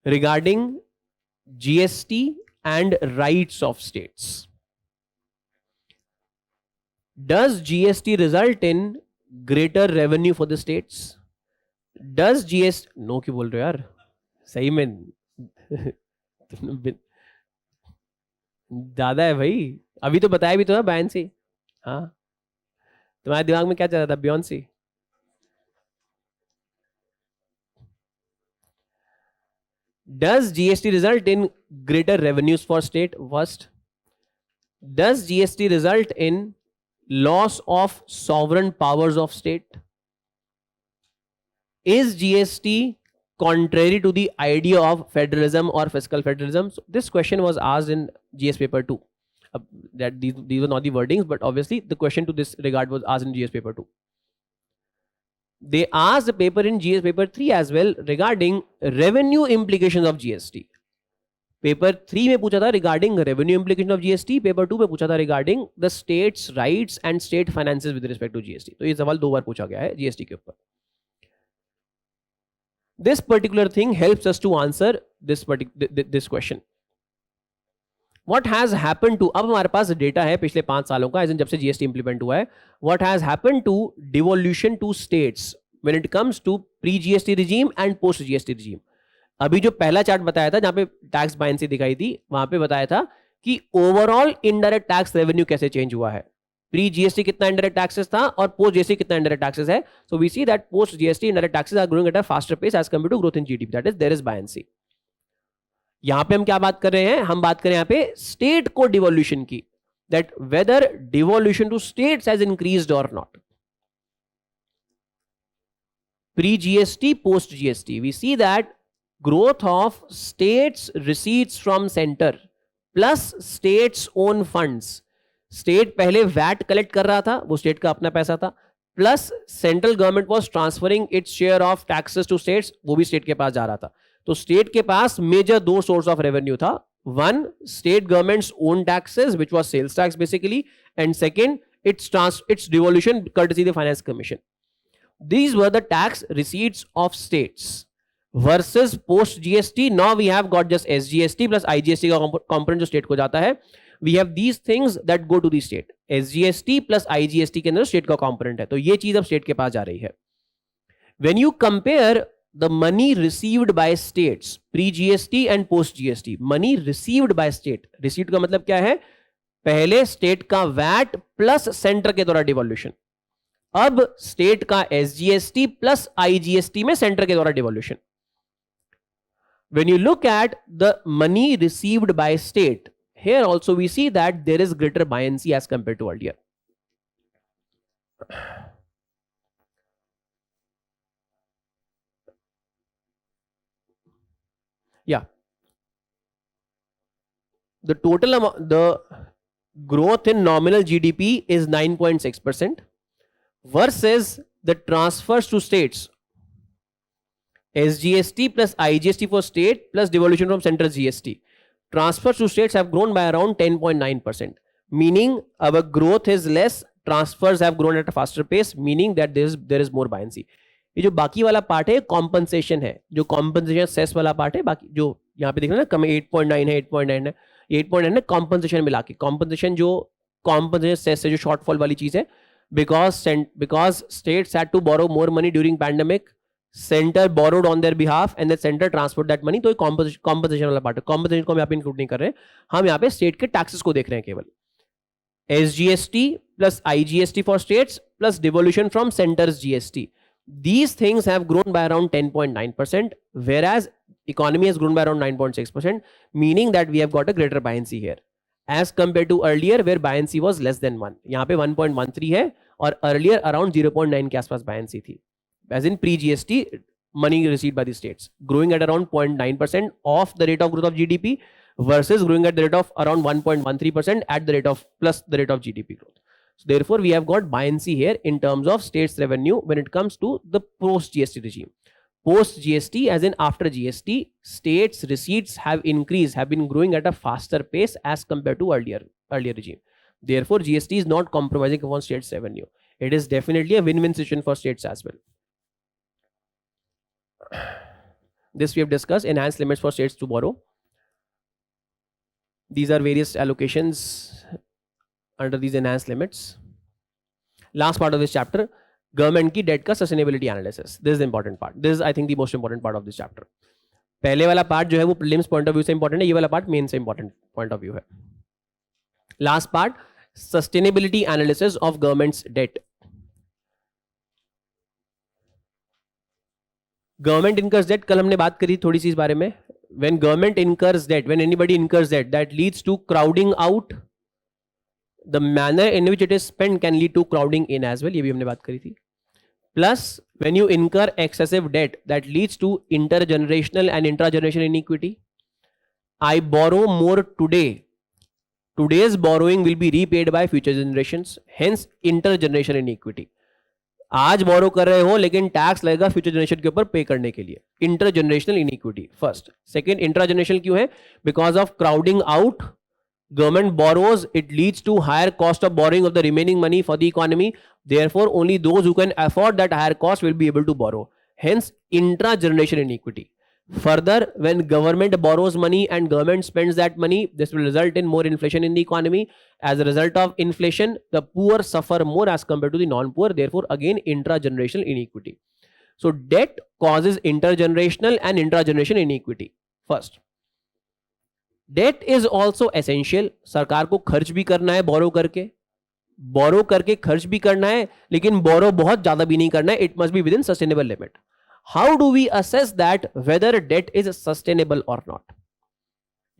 Regarding GST and rights of states. Does GST result in greater revenue for the states? Does GST, no क्यों बोल रहे हो यार, सही में ज्यादा है भाई, अभी तो बताया भी तो है बैन से. हाँ, तुम्हारे दिमाग में क्या चल रहा था? बियॉन्ड से. Does GST result in greater revenues for state? First, does GST result in loss of sovereign powers of state? Is GST contrary to the idea of federalism or fiscal federalism? So this question was asked in GS paper 2. That these were not the wordings, but obviously the question to this regard was asked in GS paper 2. They asked the paper in GS paper 3 as well regarding revenue implications of GST. Paper 3 में पूछा था regarding revenue implication of GST, paper 2 में पूछा था regarding the states rights and state finances with respect to GST. तो ये सवाल 2 बार पूछा गया है जीएसटी के ऊपर. This particular thing helps us to answer this question. What has happened to, अब हमारे पास डेटा है पिछले 5 सालों का, जब से जीएसटी इंप्लीमेंट हुआ है. What has happened to devolution to states when it comes to pre GST regime and post GST regime. अभी जो पहला चार्ट बताया था जहां पे टैक्स बायनेंसी दिखाई थी, वहां पे बताया था कि ओवरऑल इनडायरेक्ट टैक्स रेवेन्यू कैसे चेंज हुआ है. प्री जीएसटी कितना इनडायरेक्ट टैक्सेस था और पोस्ट जीएसटी कितना इनडायरेक्ट टैक्सेस है. So we see that post GST indirect taxes are growing at a faster pace as compared to growth in GDP, that is there is buoyancy. यहां पे हम क्या बात कर रहे हैं? हम बात करें यहां पे स्टेट को डिवोल्यूशन की, that whether devolution to states has increased और not. Pre GST, post GST, we see that growth of states receipts from center plus states own funds. State पहले वैट कलेक्ट कर रहा था, वो स्टेट का अपना पैसा था, plus central government was transferring its share of taxes to states, वो भी स्टेट के पास जा रहा था. तो स्टेट के पास मेजर 2 सोर्स ऑफ रेवेन्यू था. One, state governments own taxes which was sales tax basically, and second its devolution courtesy the finance commission. These were the tax receipts of states. Versus post GST, now we have got just SGST plus IGST का component जो state को जाता है. We have these things that go to the state. SGST plus IGST के अंदर state का component है, तो ये चीज अब state के पास जा रही है. When you compare the money received by states, pre GST and post GST, money received by state, receipt का मतलब क्या है? पहले state का VAT plus center के द्वारा devolution, अब state का SGST plus IGST में center के द्वारा devolution. When you look at the money received by state, here also we see that there is greater buoyancy as compared to earlier. Yeah. The total amount, the growth in nominal GDP is 9.6% versus the transfers to states, SGST plus IGST for state plus devolution from central GST. Transfers to states have grown by around 10.9%, meaning our growth is less, transfers have grown at a faster pace, meaning that there is more buoyancy. ये जो बाकी वाला part है compensation है, जो compensation cess वाला part है, बाकी जो यहाँ पे देख रहे हैं ना कम 8.9 है, 8.9 है, 8.9 है कॉम्पनसेशन मिला के. कॉम्पनसेशन जो कॉम्पनसेशन सेस है, जो शॉर्टफॉल वाली चीज है, because states had to borrow more money during pandemic, centre borrowed on their behalf and the centre transfer that money. तो ये कॉम्पनसेशन वाला पार्ट है. कॉम्पनसेशन को हम यहाँ पे इंक्लूड नहीं कर रहे हैं, हम यहाँ पे स्टेट के टैक्सेस को देख रहे हैं केवल. SGST plus IGST for states plus devolution from center's GST. These things have grown by around 10.9%, whereas economy has grown by around 9.6%, meaning that we have got a greater buoyancy here. as compared to earlier where buoyancy was less than 1. यहाँ पे 1.13 है और earlier around 0.9 के आसपास buoyancy थी. As in pre-GST money received by the states, growing at around 0.9% of the rate of growth of GDP versus growing at the rate of around 1.13% at the rate of plus the rate of GDP growth. So therefore, we have got buoyancy here in terms of states revenue when it comes to the post-GST regime. Post-GST, as in after GST, states receipts have increased, have been growing at a faster pace as compared to earlier regime. Therefore, GST is not compromising upon states revenue. It is definitely a win-win situation for states as well. This we have discussed, enhanced limits for states to borrow. These are various allocations under these enhanced limits. Last part of this chapter, government की debt का sustainability analysis. This is the important part. This is, I think, the most important part of this chapter. पहले वाला part जो है वो prelims point of view से important है, ये वाला part main से important point of view है. Last part, sustainability analysis of government's debt. Government incurs debt, कल हमने बात करी थोड़ी सी इस बारे में. When government incurs debt, when anybody incurs debt, that leads to crowding out. The manner in which it is spent can lead to crowding in as well. ये भी हमने बात करी थी. Plus, when you incur excessive debt, that leads to intergenerational and intragenerational inequity. I borrow more today. Today's borrowing will be repaid by future generations. Hence, intergenerational inequity. आज बोरो कर रहे हो लेकिन टैक्स लगेगा फ्यूचर जनरेशन के ऊपर पे करने के लिए. Intergenerational iniquity first. सेकंड, इंट्राजेनरेशनल क्यों है? Because of crowding out. Government borrows, it leads to higher cost of borrowing of the remaining money for the economy. Therefore, only those who can afford that higher cost will be able to borrow. Hence, intra-generation inequity. Further, when government borrows money and government spends that money, this will result in more inflation in the economy. As a result of inflation, the poor suffer more as compared to the non-poor. Therefore, again, intra-generational inequity. So, debt causes intergenerational and intra-generation inequity. First. Debt is also essential. सरकार को खर्च भी करना है बोरो करके खर्च भी करना है, लेकिन बोरो बहुत ज्यादा भी नहीं करना है. It must be within sustainable limit. How do we assess that whether debt is sustainable और not?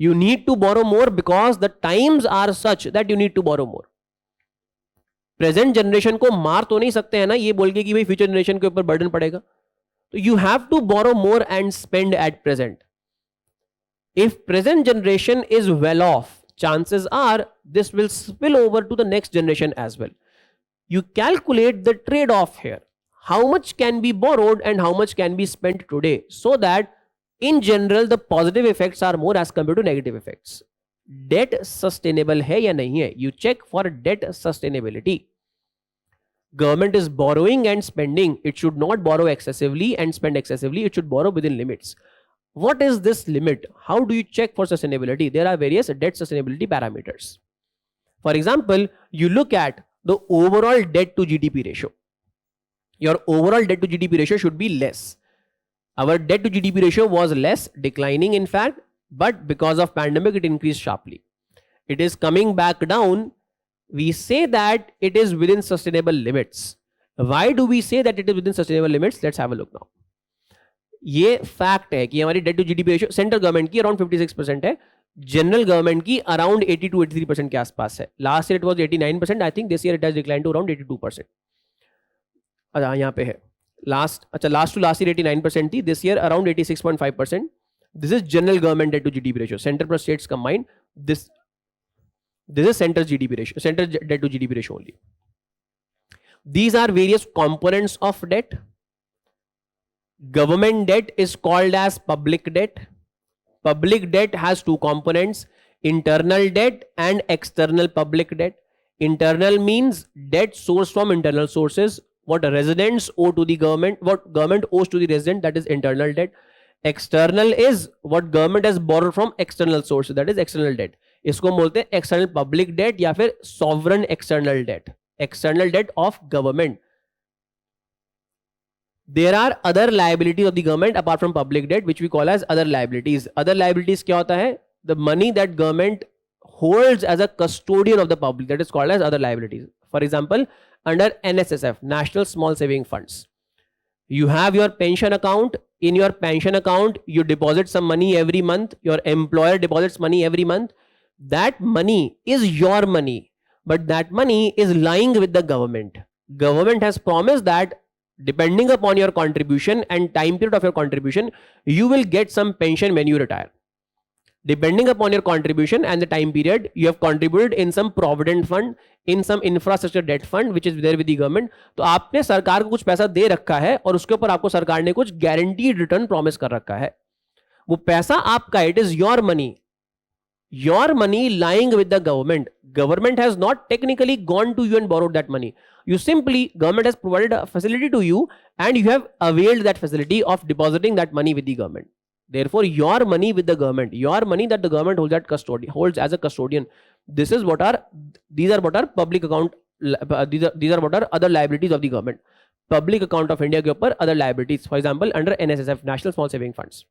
You need to borrow more because the times are such that you need to borrow more. Present generation को मार तो नहीं सकते हैं ना ये बोल के कि भाई फ्यूचर जनरेशन के ऊपर बर्डन पड़ेगा. तो you have to borrow more and spend at present. If present generation is well off, chances are this will spill over to the next generation as well. You calculate the trade-off here. How much can be borrowed and how much can be spent today, so that in general the positive effects are more as compared to negative effects. Debt sustainable है या नहीं है? You check for debt sustainability. Government is borrowing and spending. It should not borrow excessively and spend excessively. It should borrow within limits. What is this limit? How do you check for sustainability? There are various debt sustainability parameters. For example, you look at the overall debt to GDP ratio. Your overall debt to GDP ratio should be less. Our debt to GDP ratio was less, declining in fact, but because of pandemic it increased sharply. It is coming back down. We say that it is within sustainable limits. Why do we say that it is within sustainable limits? Let's have a look now. ये fact है कि हमारी debt to GDP ratio central government की around 56% है, general government की around 82-83% के आसपास है. Last year it was 89%. I think this year it has declined to around 82%. अच्छा यहाँ पे है लास्ट टू लास्ट ईयर 89% थी, this year around 86.5%. This is general government debt to GDP ratio, centre plus states combined. This is centre GDP ratio, centre debt to GDP ratio only. These are various components of debt. Government debt is called as public debt. Public debt has two components, internal debt and external public debt. Internal means debt sourced from internal sources, what residents owe to the government, what government owes to the resident, that is internal debt. External is what government has borrowed from external sources, that is external debt. इसको बोलते हैं external public debt या फिर sovereign external debt, external debt of government. There are other liabilities of the government apart from public debt, which we call as other liabilities. Other liabilities क्या होता है? The money that government holds as a custodian of the public, that is called as other liabilities. For example, under NSSF, National Small Saving Funds, you have your pension account. In your pension account, you deposit some money every month. Your employer deposits money every month. That money is your money, but that money is lying with the government. Government has promised that depending upon your contribution and time period of your contribution, you will get some pension when you retire. Depending upon your contribution and the time period, you have contributed in some provident fund, in some infrastructure debt fund which is there with the government. तो आपने सरकार को कुछ पैसा दे रखा है और उसके ऊपर आपको सरकार ने कुछ guaranteed return promise कर रखा है. वो पैसा आपका, it is your money. Your money lying with the government. Government has not technically gone to you and borrowed that money. You simply, government has provided a facility to you and you have availed that facility of depositing that money with the government. Therefore, your money with the government, your money that the government holds as a custodian. These are what are public account. These are what are other liabilities of the government. Public account of India के ऊपर other liabilities. For example, under NSSF, National Small Saving Funds.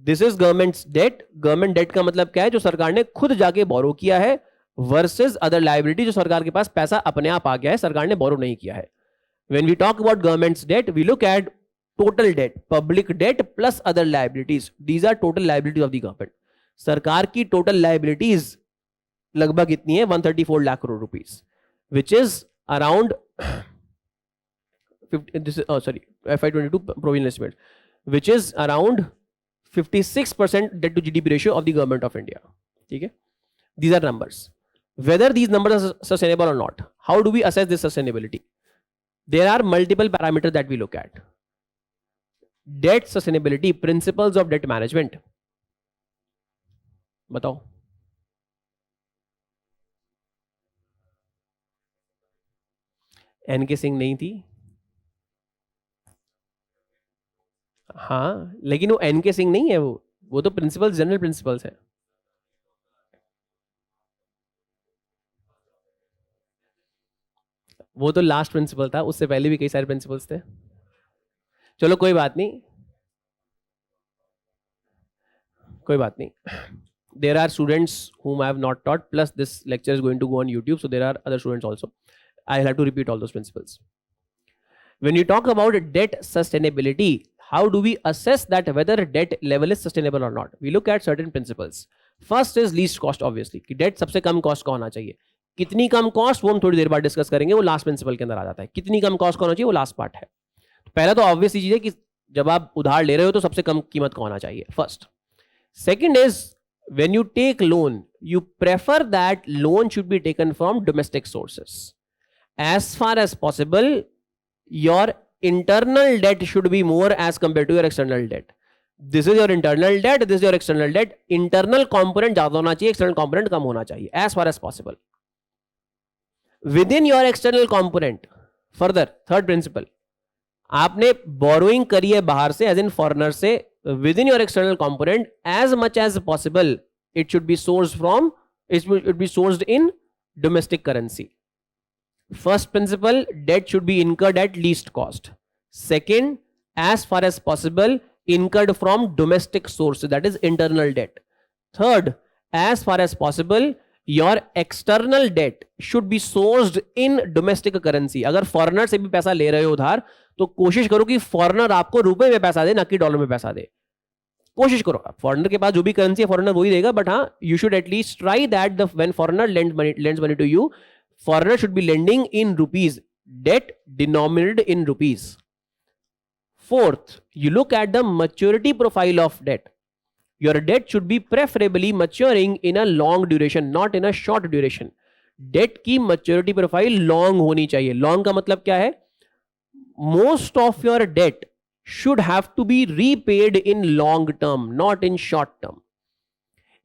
This is government's debt. Government debt का मतलब क्या है? जो सरकार ने खुद जाके borrow किया है versus other liability जो सरकार के पास पैसा अपने आप आ गया है, सरकार ने borrow नहीं किया है. When we talk about government's debt, we look at total debt, public debt plus other liabilities. These are total liabilities of the government. सरकार की total liabilities लगभग इतनी है 134 lakh crore rupees, which is around 50, this is, FY22 provisional estimate, which is around 56% debt to GDP ratio of the government of India. Okay? These are numbers. Whether these numbers are sustainable or not, how do we assess this sustainability? There are multiple parameters that we look at. Debt sustainability, principles of debt management. बताओ. NK Singh नहीं थी. हाँ, लेकिन वो NK Singh नहीं है, वो तो प्रिंसिपल्स, जनरल प्रिंसिपल्स है. वो तो लास्ट प्रिंसिपल था, उससे पहले भी कई सारे प्रिंसिपल्स थे. चलो कोई बात नहीं, कोई बात नहीं. There are students whom I have not taught, plus this lecture is going to go on YouTube, so there are other students also. I'll have to repeat all those principles. When you talk about debt sustainability, how do we assess that whether debt level is sustainable or not? We look at certain principles. First is least cost, obviously, कि debt सबसे कम cost का होना चाहिए. कितनी कम cost वो हम थोड़ी देर बाद डिस्कस करेंगे, वो लास्ट प्रिंसिपल के अंदर आ जाता है. कितनी कम cost का होना चाहिए वो लास्ट पार्ट है. पहला तो ऑब्वियस चीज है कि जब आप उधार ले रहे हो तो सबसे कम कीमत का होना चाहिए, first. Second is when you take loan, you prefer that loan should be taken from domestic sources. As far as possible your internal debt should be more as compare to your external debt. This is your internal debt, this is your external debt. Internal component ज्यादा होना चाहिए, external component कम होना चाहिए, as far as possible. Within your external component, further third principle, आपने borrowing करी है बाहर से, एज इन फॉरेनर से. Within your external component as much as possible it should be sourced from, it should be sourced in domestic currency. First principle, debt should be incurred at least cost. Second, as far as possible incurred from domestic source, that is internal debt. Third, as far as possible your external debt should be sourced in domestic currency. अगर foreigner से भी पैसा ले रहे हो उधार, तो कोशिश करो कि फॉरेनर आपको रुपए में पैसा दे, ना कि डॉलर में पैसा दे. कोशिश करो. फॉरेनर के पास जो भी करेंसी है फॉरेनर वही देगा, बट हाँ, you should at least try that the when foreigner lends money to you, foreigner should be lending in rupees, debt denominated in rupees. Fourth, you look at the maturity profile of debt. Your debt should be preferably maturing in a long duration, not in a short duration. Debt की maturity profile long होनी चाहिए. Long का मतलब क्या है? Most of your debt should have to be repaid in long term, not in short term.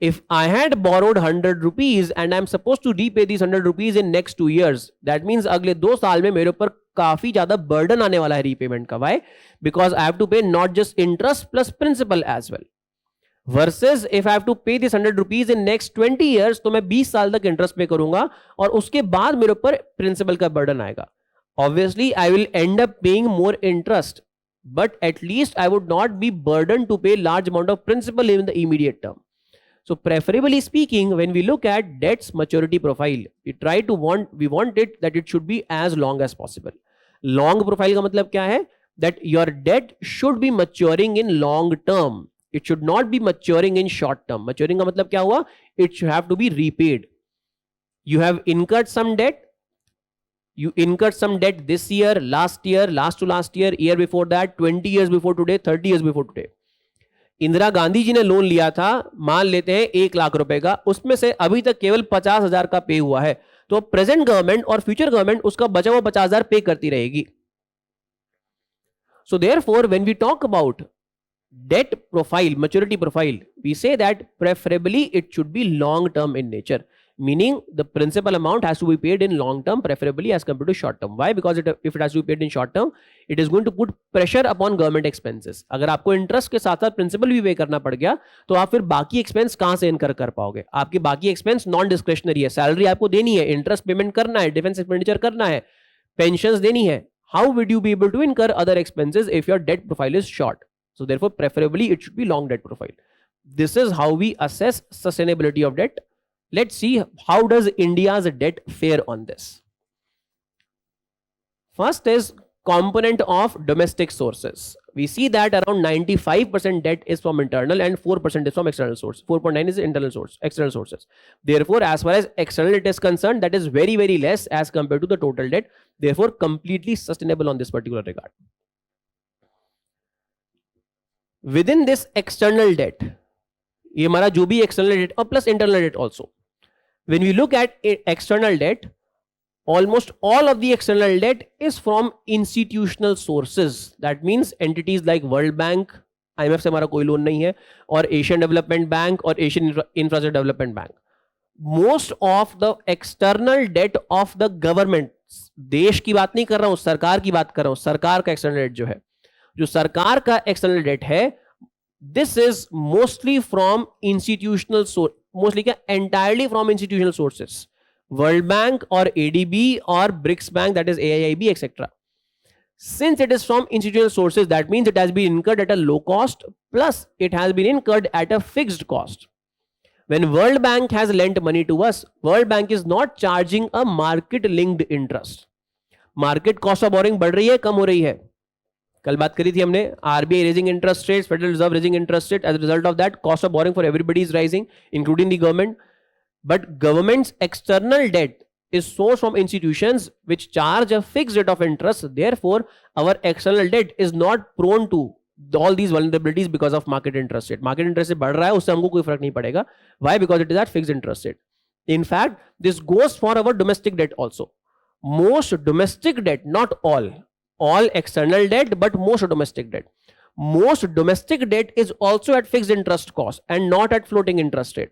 If I had borrowed 100 rupees and I'm supposed to repay these 100 rupees in next 2 years, that means अगले 2 साल में मेरे ऊपर काफी ज्यादा burden आने वाला है repayment का. Why? Because I have to pay not just interest plus principal as well. Versus if I have to pay this 100 rupees in next 20 years, तो मैं 20 साल तक interest पे करूंगा और उसके बाद मेरे ऊपर principal का burden आएगा. Obviously, I will end up paying more interest, but at least I would not be burdened to pay large amount of principal in the immediate term. So preferably speaking, when we look at debt's maturity profile, we want it that it should be as long as possible. Long profile का मतलब क्या है? That your debt should be maturing in long term. It should not be maturing in short term. Maturing का मतलब क्या हुआ? It should have to be repaid. You have incurred some debt. You incurred some debt this year, last to last year, year before that, 20 years before today, 30 years before today. Indira Gandhi ji ने loan लिया था, मान लेते हैं 1 लाख रुपए का, उसमें से अभी तक केवल 50,000 का पे हुआ है. तो प्रेजेंट गवर्नमेंट और फ्यूचर गवर्नमेंट उसका बचा हुआ 50,000 पे करती रहेगी. So therefore, when we talk about debt profile, maturity profile, we say that preferably it should be long term in nature, meaning the principal amount has to be paid in long term, preferably as compared to short term. Why? Because if it has to be paid in short term, it is going to put pressure upon government expenses. अगर आपको interest के साथ साथ principal भी पे करना पड़ गया तो आप फिर बाकी एक्सपेंस कहां से इनकर कर पाओगे? आपके बाकी एक्सपेंस नॉन डिस्क्रिशनरी है, सैलरी आपको देनी है, इंटरेस्ट पेमेंट करना है, डिफेंस एक्सपेंडिचर करना है, पेंशन देनी है. How would you be able to incur other expenses if your debt profile is short? So therefore, preferably it should be long debt profile. This is how we assess sustainability of debt. Let's see how does India's debt fare on this. First is component of domestic sources. We see that around 95% debt is from internal and 4% is from external source. 4.9 is internal source, external sources. Therefore, as far as external debt is concerned, that is very, very less as compared to the total debt. Therefore, completely sustainable on this particular regard. Within this external debt, ये हमारा जो भी external debt और plus internal debt also. When we look at external debt, almost all of the external debt is from institutional sources. That means entities like World Bank, IMF से हमारा कोई loan नहीं है, और Asian Development Bank और Asian Infrastructure Development Bank. Most of the external debt of the government, देश की बात नहीं कर रहा हूं, सरकार की बात कर रहा हूं, सरकार का external debt जो है, जो सरकार का external debt है, this is mostly from institutional source, mostly क्या, entirely from institutional sources. World Bank or ADB or BRICS Bank, that is AIIB, etc. Since it is from institutional sources, that means it has been incurred at a low cost, plus it has been incurred at a fixed cost. When World Bank has lent money to us, World Bank is not charging a market linked interest. Market cost of borrowing बढ़ रही है, कम हो रही है. कल बात करी थी हमने, RBI raising interest rates, Federal Reserve raising interest rates. As a result of that, cost of borrowing for everybody is rising, including the government. But government's external debt is sourced from institutions which charge a fixed rate of interest. Therefore, our external debt is not prone to all these vulnerabilities because of market interest rate. Market interest rate बढ़ रहा है, उससे हमको कोई फर्क नहीं पड़ेगा. Why? Because it is at fixed interest rate. In fact, this goes for our domestic debt also. Most domestic debt, not all external debt, but most domestic debt. Most domestic debt is also at fixed interest cost and not at floating interest rate.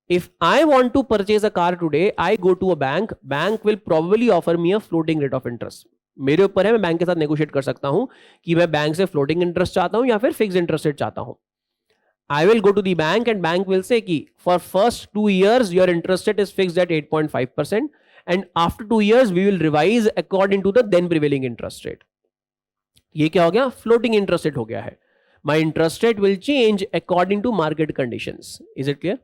If I want to purchase a car today, I go to a bank. Bank will probably offer me a floating rate of interest. मेरे ऊपर है, मैं bank के साथ negotiate कर सकता हूं कि मैं बैंक से फ्लोटिंग इंटरेस्ट चाहता हूं या फिर फिक्स इंटरेस्ट रेट चाहता हूं. I will go to the bank and bank will say कि for first 2 years your interest rate is fixed at 8.5% and after 2 years we will revise according to the then prevailing interest rate. ये क्या हो गया? Floating interest rate हो गया है. My interest rate will change according to market conditions. Is it clear?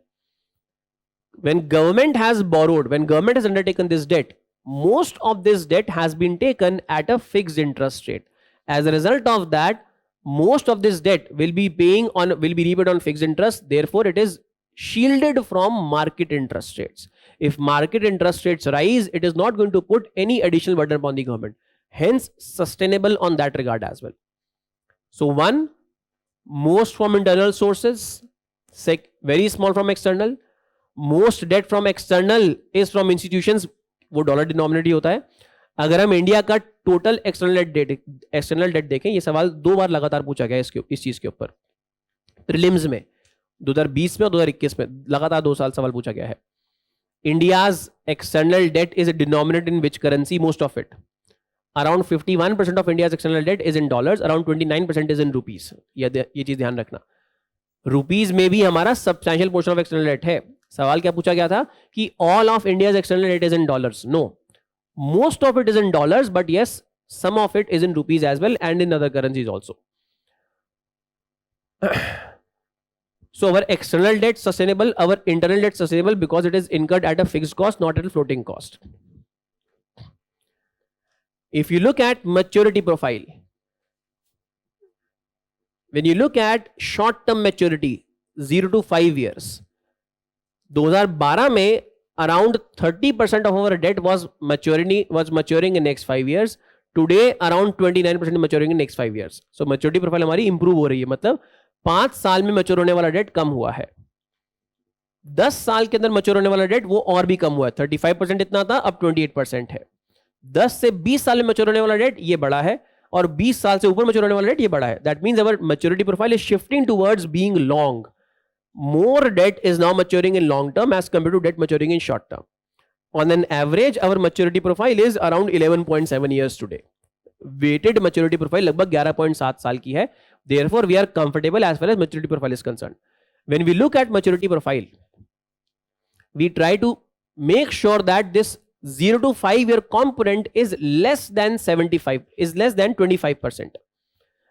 When government has borrowed, when government has undertaken this debt, most of this debt has been taken at a fixed interest rate. As a result of that, most of this debt will be repaid on fixed interest. Therefore, it is shielded from market interest rates. If market interest rates rise, it is not going to put any additional burden upon the government. Hence, sustainable on that regard as well. So, one, most from internal sources, very small from external. Most debt from external is from institutions, वो dollar denominated होता है. अगर हम India का total external debt देखें, ये सवाल 2 बार लगातार पूछा गया इस चीज के ऊपर प्रीलिम्स में, 2020 में और 2021 में लगातार 2 साल सवाल पूछा गया है. India's external debt is denominated in which currency? Most of it, around 51% of India's external debt is in dollars, around 29% is in rupees. ये चीज ध्यान रखना, रुपीज में भी हमारा substantial portion of external debt है. सवाल क्या पूछा गया था कि all of India's external debt is in dollars? No, most of it is in dollars, but yes, some of it is in rupees as well and in other currencies also. So our external debt sustainable, our internal debt sustainable because it is incurred at a fixed cost, not at a floating cost. If you look at maturity profile, when you look at short term maturity 0 to 5 years, 2012 में around 30% of our debt was maturing in next 5 years. Today around 29% maturing in next 5 years. So maturity profile हमारी improve हो रही है, मतलब 5 साल में mature होने वाला debt कम हुआ है. 10 साल के अंदर mature होने वाला debt वो और भी कम हुआ है. 35% इतना था, अब 28% है. 10 से 20 साल में mature होने वाला debt ये बड़ा है, और 20 साल से ऊपर mature होने वाला debt ये बड़ा है. That means our maturity profile is shifting towards being long. More debt is now maturing in long term as compared to debt maturing in short term. On an average, our maturity profile is around 11.7 years today. Weighted maturity profile लगभग 11.7 साल की है. Therefore, we are comfortable as far as maturity profile is concerned. When we look at maturity profile, we try to make sure that this 0 to 5 year component is less than 75, is less than 25%.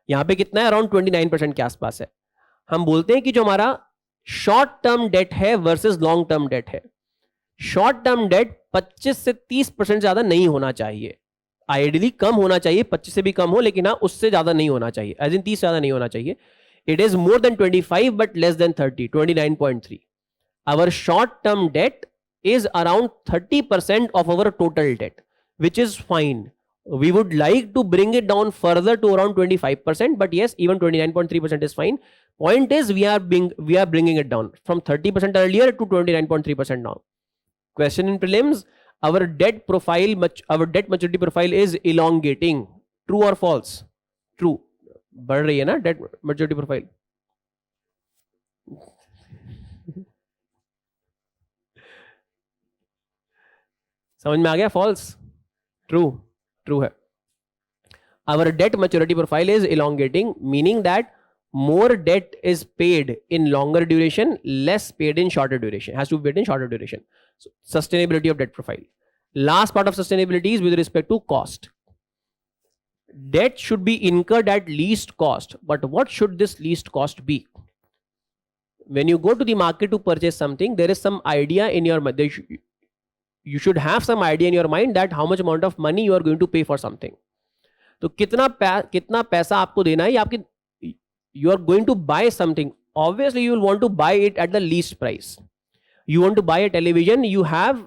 यहाँ पे कितना है? Around 29% के आसपास है. हम बोलते हैं कि जो हमारा शॉर्ट टर्म डेट है वर्सेस लॉन्ग टर्म डेट है, शॉर्ट टर्म डेट 25 से 30% ज्यादा नहीं होना चाहिए. आइडियली कम होना चाहिए, 25 से भी कम हो, लेकिन हाँ उससे ज्यादा नहीं होना चाहिए, एज इन 30 से ज्यादा नहीं होना चाहिए. It is more than 25 but less than 30, 29.3. Our short term debt is around 30% of our total debt, which is fine. We would like to bring it down further to around 25%, but yes, even 29.3% is fine. Point is, we are bringing it down from 30% earlier to 29.3% now. Question in prelims: our debt maturity profile is elongating. True or false? True. बढ़ रही है ना debt maturity profile. समझ में आ गया? False? True. True है. Our debt maturity profile is elongating, meaning that more debt is paid in longer duration, less paid in shorter duration. Has to be paid in shorter duration. So, sustainability of debt profile. Last part of sustainability is with respect to cost. Debt should be incurred at least cost, but what should this least cost be? When you go to the market to purchase something, there is some idea in your mind. You should have some idea in your mind that how much amount of money you are going to pay for something. तो कितना पैसा आपको देना है, आपके you are going to buy something. Obviously you will want to buy it at the least price. You want to buy a television, you have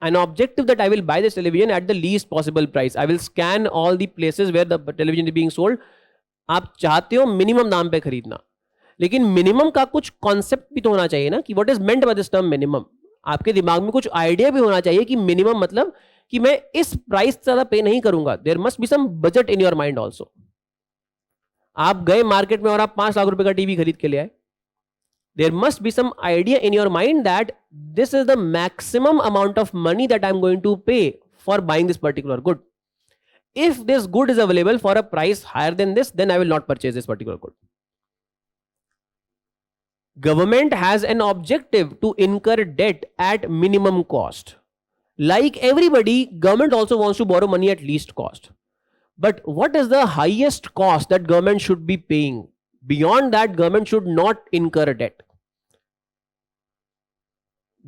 an objective that I will buy this television at the least possible price. I will scan all the places where the television is being sold. आप चाहते हो minimum दाम पे खरीदना, लेकिन minimum का कुछ concept भी तो होना चाहिए ना, कि what is meant by this term minimum. आपके दिमाग में कुछ आइडिया भी होना चाहिए कि मिनिमम मतलब कि मैं इस प्राइस से ज्यादा पे नहीं करूंगा. There must be some budget in your mind also. आप गए मार्केट में और आप 5 लाख रुपए का टीवी खरीद के ले आए. There must be some idea in your mind that this is the maximum amount of money that I am going to pay for buying this particular good. If this good is available for a price higher than this, then I will not purchase this particular good. Government has an objective to incur debt at minimum cost. Like everybody, government also wants to borrow money at least cost. But what is the highest cost that government should be paying? Beyond that, government should not incur debt.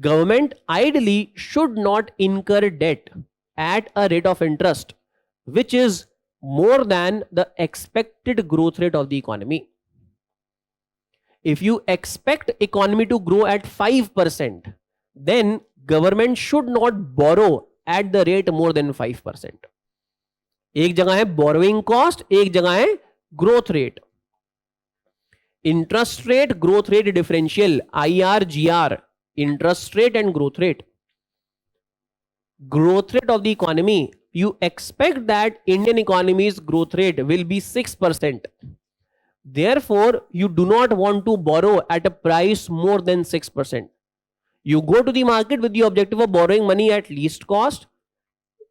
Government ideally should not incur debt at a rate of interest which is more than the expected growth rate of the economy. If you expect economy to grow at 5%, then government should not borrow at the rate more than 5%. एक जगह है borrowing cost, एक जगह है growth rate. Interest rate, growth rate differential, IRGR, interest rate and growth rate. Growth rate of the economy, you expect that Indian economy's growth rate will be 6%. Therefore, you do not want to borrow at a price more than 6%. You go to the market with the objective of borrowing money at least cost.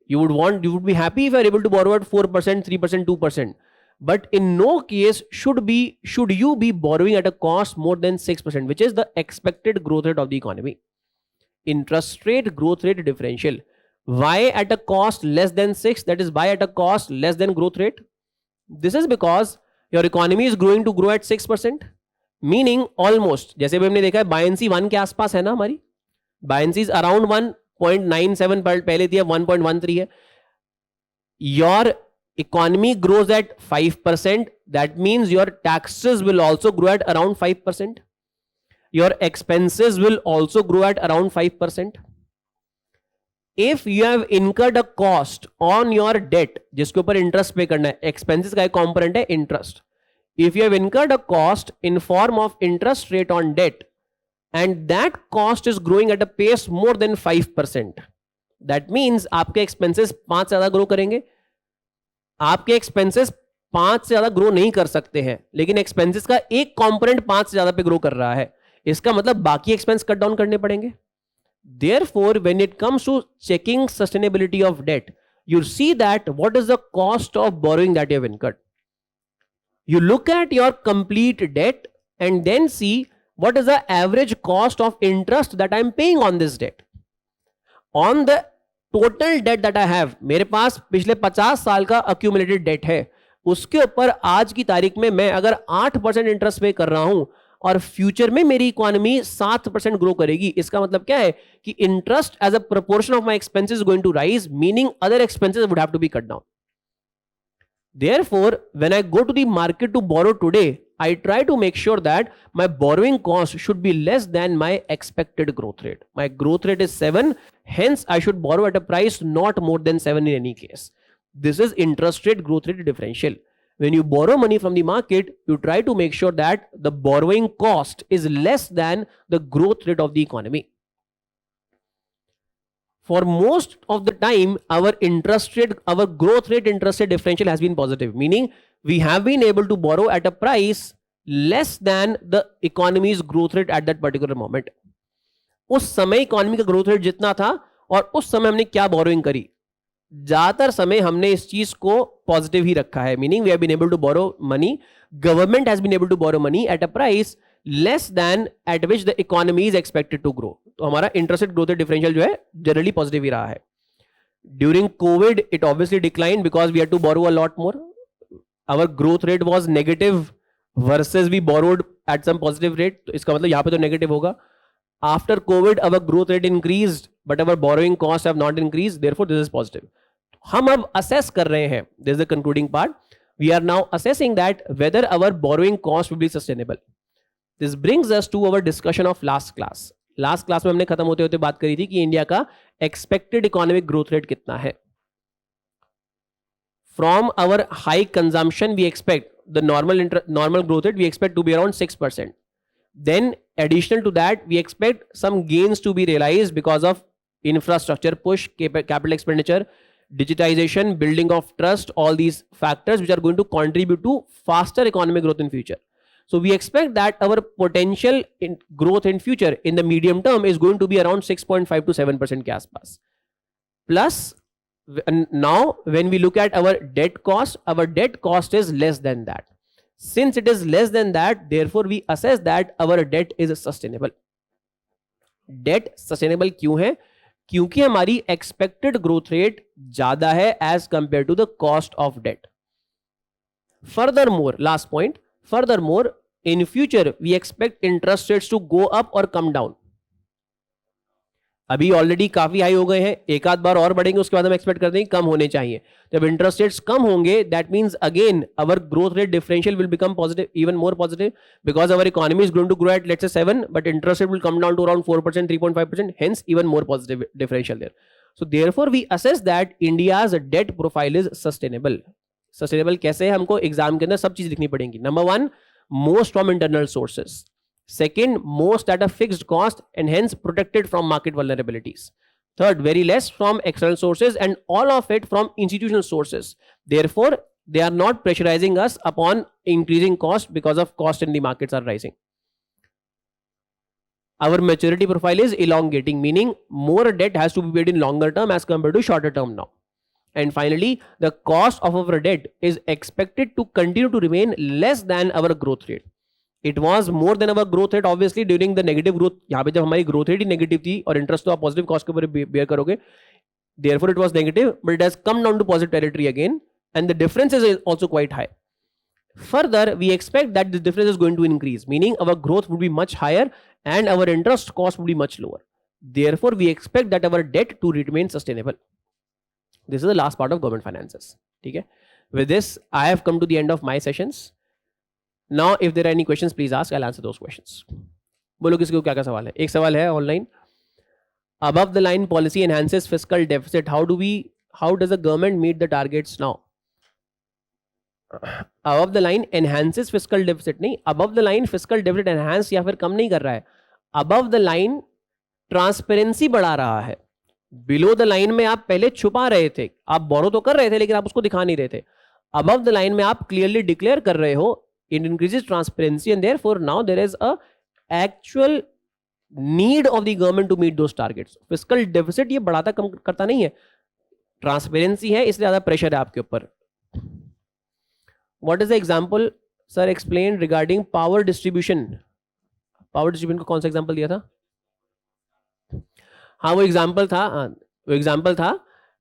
You would be happy if you are able to borrow at 4%, 3%, 2%. But in no case should you be borrowing at a cost more than 6%, which is the expected growth rate of the economy. Interest rate, growth rate differential. Why at a cost less than 6? That is, why at a cost less than growth rate? This is because your economy is going to grow at 6%. Meaning almost, जैसे भी हमने देखा है buoyancy 1 के आसपास है ना हमारी. बायंसी is around 1.97, पहले थी 1.13 है. Your economy grows at 5%. that means your taxes will also grow at around 5%. Your expenses will also grow at around 5%. If you have incurred a cost on your debt, जिसके ऊपर interest पे करना है, expenses का एक component है interest. If you have incurred a cost in form of interest rate on debt, and that cost is growing at a pace more than 5%, that means आपके expenses 5 से ज़्यादा grow करेंगे. आपके expenses 5 से ज़्यादा grow नहीं कर सकते हैं, लेकिन expenses का एक component 5 से ज़्यादा पे grow कर रहा है. इसका मतलब बाकी expense cut down करने पड़ेंगे. Therefore, when it comes to checking sustainability of debt, you see that what is the cost of borrowing that you have incurred. You look at your complete debt and then see what is the average cost of interest that I am paying on this debt. On the total debt that I have, मेरे पास पिछले 50 साल का accumulated debt है, उसके ऊपर आज की तारीख में मैं अगर 8% इंटरेस्ट पे कर रहा हूं और फ्यूचर में मेरी इकोनॉमी 7% ग्रो करेगी, इसका मतलब क्या है कि interest as a proportion of my expenses going to rise, meaning other expenses would have to be cut down. Therefore, when I go to the market to borrow today, I try to make sure that my borrowing cost should be less than my expected growth rate. My growth rate is 7, hence I should borrow at a price not more than 7 in any case. This is interest rate growth rate differential. When you borrow money from the market, you try to make sure that the borrowing cost is less than the growth rate of the economy. For most of the time, our growth rate interest rate differential has been positive, meaning we have been able to borrow at a price less than the economy's growth rate at that particular moment. उस समय economy का growth rate जितना था और उस समय हमने क्या बोरोइंग करी, ज्यादातर समय हमने इस चीज को पॉजिटिव ही रखा है, meaning we have been able to borrow money, government has been able to borrow money at a price less than at which the economy is expected to grow. तो हमारा interest rate growth rate differential जो है generally positive ही रहा है. During Covid it obviously decline because we had to borrow a lot more. Our growth rate was negative versus we borrowed at some positive rate, तो इसका मतलब यहां पे तो नेगेटिव होगा. After Covid our growth rate increased but our borrowing cost have not increased, therefore this is positive. हम अब assess कर रहे हैं, this is the concluding part. We are now assessing that whether our borrowing cost will be sustainable. This brings us to our discussion of last class. Last class में हमने खत्म होते होते बात करी थी कि इंडिया का एक्सपेक्टेड इकोनॉमिक ग्रोथ रेट कितना है. From our high consumption we expect the normal growth rate we expect to be around 6%. Then additional to that, we expect some gains to be realized because of infrastructure push, capital expenditure, digitization, building of trust, all these factors which are going to contribute to faster economic growth in future. So we expect that our potential in growth in future in the medium term is going to be around 6.5 to 7% के आसपास. Plus now when we look at our debt cost is less than that. Since it is less than that, therefore we assess that our debt is sustainable. Debt sustainable क्यों है? क्योंकि हमारी expected growth rate ज्यादा है as compared to the cost of debt. Furthermore, last point, furthermore, in future we expect interest rates to go up or come down. अभी already काफी high हो गए हैं, एक आध बार और बढ़ेंगे, उसके बाद हम एक्सपेक्ट करते हैं कम होने चाहिए. जब इंटरेस्ट रेट्स कम होंगे, that means again our growth rate differential will become positive, even more positive, because our economy is going to grow at let's say 7, but interest rate will come down to around 4%, 3.5%, hence even more positive differential there. So therefore we assess that India's debt profile is sustainable. Sustainable कैसे है? हमको exam के अंदर सब चीज लिखनी पड़ेंगी. Number 1, most from internal sources. Second, most at a fixed cost and hence protected from market vulnerabilities. Third, very less from external sources and all of it from institutional sources. Therefore, they are not pressurizing us upon increasing cost because of cost in the markets are rising. Our maturity profile is elongating, meaning more debt has to be paid in longer term as compared to shorter term now. And finally, the cost of our debt is expected to continue to remain less than our growth rate. It was more than our growth rate obviously during the negative growth. यहाँ पे जब हमारी growth rate ही negative थी और interest तो आप positive cost के ऊपर bear करोगे, therefore it was negative, but it has come down to positive territory again, and the difference is also quite high. Further, we expect that this difference is going to increase, meaning our growth would be much higher and our interest cost would be much lower. Therefore, we expect that our debt to remain sustainable. This is the last part of government finances. ठीक है? With this, I have come to the end of my sessions. Now, if there are any questions, please ask. I'll answer those questions. बोलो किसी को क्या क्या सवाल है. एक सवाल है online. Above the line policy enhances fiscal deficit. How does the government meet the targets now? Above the line enhances fiscal deficit नहीं, above the line fiscal deficit enhance या फिर कम नहीं कर रहा है. Above the line ट्रांसपेरेंसी बढ़ा रहा है. बिलो द लाइन में आप पहले छुपा रहे थे, आप बोरो तो कर रहे थे लेकिन आप उसको दिखा नहीं रहे थे. अबव द लाइन में आप क्लियरली डिक्लेयर कर रहे हो, it increases transparency and therefore now there is a actual need of the government to meet those targets. Fiscal deficit ये बढ़ाता कम करता नहीं है, ट्रांसपेरेंसी है इसलिए ज्यादा प्रेशर है आपके ऊपर. What is the example sir explain regarding power distribution. Power distribution का कौन सा एग्जांपल दिया था? हाँ वो एग्जाम्पल था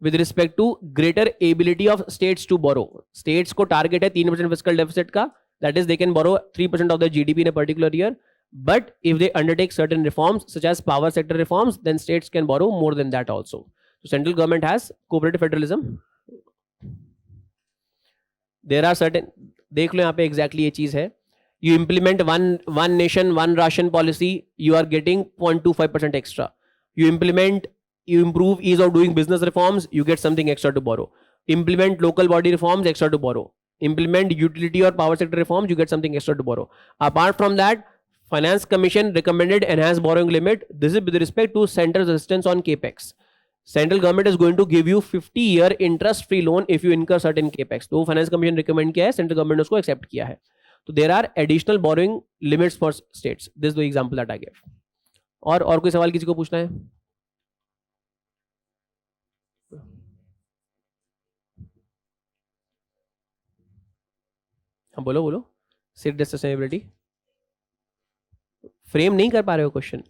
with respect to greater ability of states to borrow. States को टारगेट है 3% फिस्कल डेफिसिट का, that is they can borrow 3% of the GDP in a particular year, but if they undertake certain reforms such as power sector reforms then states can borrow more than that also. So central government has cooperative federalism. There are certain, देख लो यहाँ पे exactly ये चीज है. You implement one nation one ration policy, you are getting 0.25% extra. You improve ease of doing business reforms, you get something extra to borrow. Implement local body reforms, extra to borrow. Implement utility or power sector reforms, you get something extra to borrow. Apart from that, Finance Commission recommended enhanced borrowing limit. This is with respect to central assistance on capex. Central government is going to give you 50-year interest-free loan if you incur certain capex. तो Finance Commission recommend किया है, Central government उसको accept किया है. तो there are additional borrowing limits for states. This is the example that I gave. और कोई सवाल किसी को पूछना है? हाँ बोलो. सीट सस्टेनेबिलिटी फ्रेम नहीं कर पा रहे हो क्वेश्चन,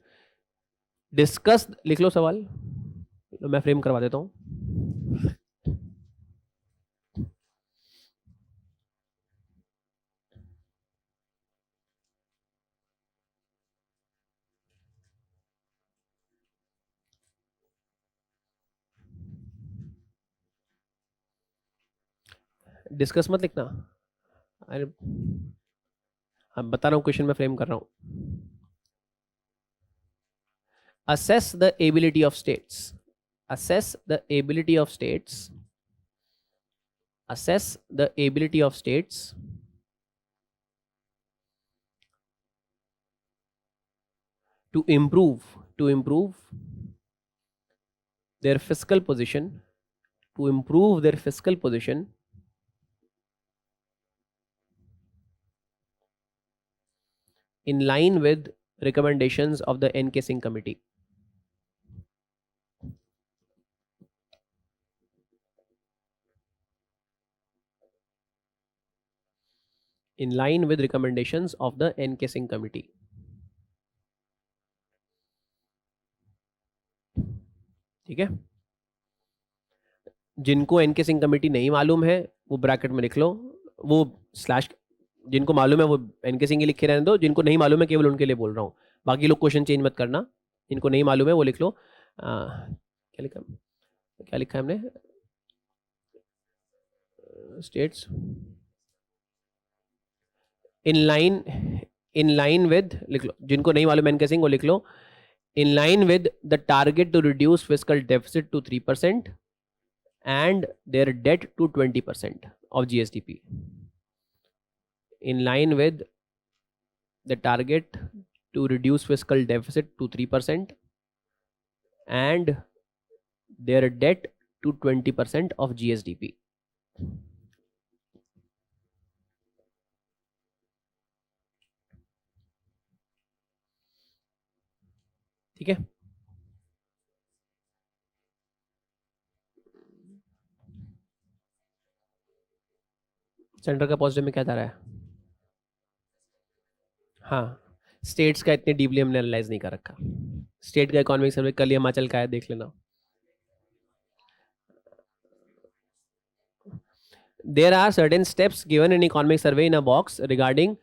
डिस्कस लिख लो सवाल, मैं फ्रेम करवा देता हूं. डिस्कस मत लिखना. अरे हाँ बता रहा हूँ, क्वेश्चन में फ्रेम कर रहा हूँ. assess the ability of states. Assess the ability of states. Assess the ability of states to improve their fiscal position, to improve their fiscal position in line with recommendations of the N.K. Singh committee. In line with recommendations of the N.K. Singh committee. ठीक है, जिनको N K Singh committee नहीं मालूम है वो bracket में लिख लो, वो स्लैश, जिनको मालूम है वो एनके सिंह ही लिखे रहने दो, जिनको नहीं मालूम है केवल उनके लिए बोल रहा हूँ, बाकी लोग क्वेश्चन चेंज मत करना. इनको नहीं मालूम है वो लिख लो. क्या लिखा है हमने? स्टेट्स इन लाइन विद, लिख लो, जिनको नहीं मालूम एनके सिंह वो लिख लो. In line with the target to reduce fiscal deficit to 3% and their debt to 20% of GSDP. In line with the target to reduce fiscal deficit to 3% and their debt to 20% of GSDP. ठीक है, centre का positive में क्या जा रहा है? हाँ, states का इतने डीपली हमने एनालाइज नहीं कर रखा. स्टेट का इकोनॉमिक सर्वे कल हिमाचल का है, देख लेना. There are certain steps given in economic survey in a box regarding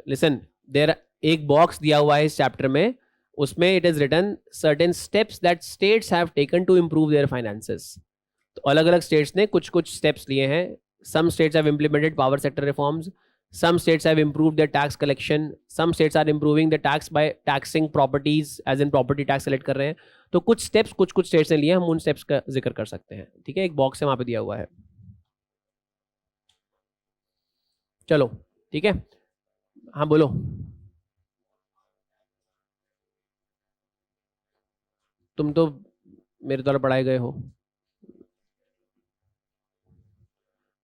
listen, there एक बॉक्स दिया हुआ है इस चैप्टर में, उसमें it is written certain steps that states have taken to improve their finances. तो अलग अलग स्टेट्स ने कुछ कुछ स्टेप्स लिए हैं some states have implemented power sector reforms, some states have improved their tax collection, some states are improving the tax by taxing properties as in property tax select कर रहे हैं. तो कुछ स्टेप्स कुछ कुछ स्टेट्स ने लिए, हम उन स्टेप्स का जिक्र कर सकते हैं. ठीक है, एक बॉक्स है वहां पे दिया हुआ है. चलो ठीक है, हाँ बोलो. तुम तो मेरे द्वारा पढ़ाए गए हो.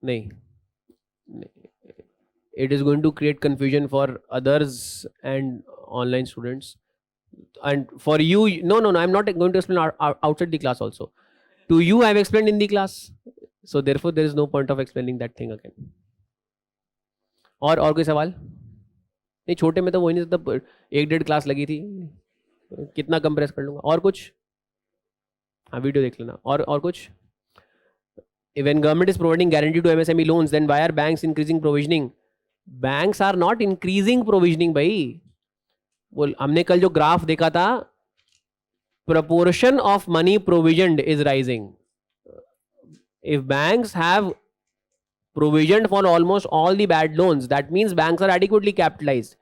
नहीं, it is going to create confusion for others and online students, and for you, no, I'm not going to explain outside the class also. To you I have explained in the class, so therefore there is no point of explaining that thing again. और कोई सवाल नहीं? छोटे में तो वही नहीं, तब 1-1.5 क्लास लगी थी, कितना कंप्रेस कर लूंगा. और कुछ? हाँ वीडियो देख लेना. और कुछ? When government is providing guarantee to MSME loans, then why are banks increasing provisioning? Banks are not increasing provisioning भाई. बोल, हमने कल जो ग्राफ देखा था, proportion of money provisioned is rising. If banks have provisioned for almost all the bad loans, that means banks are adequately capitalized.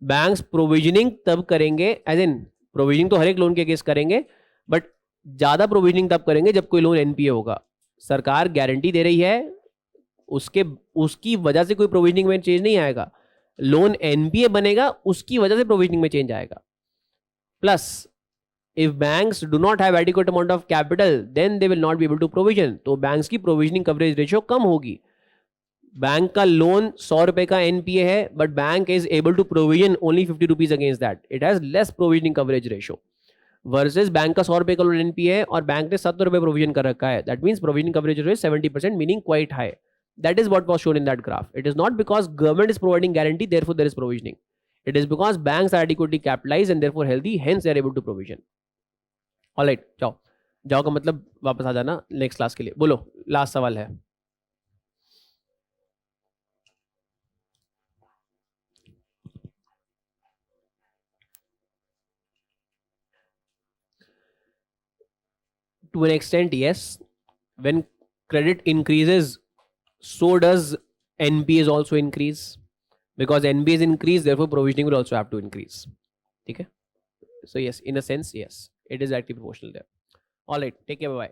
Banks provisioning तब करेंगे, as in provisioning तो हर एक लोन के केस करेंगे, बट ज्यादा provisioning तब करेंगे जब कोई लोन NPA होगा. सरकार गारंटी दे रही है, उसकी वजह से कोई प्रोविजनिंग में चेंज नहीं आएगा. लोन एनपीए बनेगा, उसकी वजह से प्रोविजनिंग में चेंज आएगा. Plus if banks do not have adequate amount of capital, then they will not be able to provision. तो बैंक्स की प्रोविजनिंग कवरेज रेशियो कम होगी. बैंक का लोन 100 रुपए का एनपीए है, but bank is able to provision only 50 rupees against that. It has less provisioning coverage ratio versus bank का 100 रुपए का लोन एनपीए है और बैंक ने 70 रुपए प्रोविजन कर रखा है. That means provisioning coverage ratio 70%, meaning quite high. That is what was shown in that graph. It is not because government is providing guarantee, therefore there is provisioning. It is because banks are adequately capitalized and therefore healthy, hence they are able to provision. All right, जाओ का मतलब वापस आ जाना next class के लिए. बोलो, last सवाल है. To an extent, yes. When credit increases, so does NPAs also increase. Because NPAs increase, therefore provisioning will also have to increase. Okay? So yes, in a sense, yes, it is directly proportional there. All right, take care, bye bye.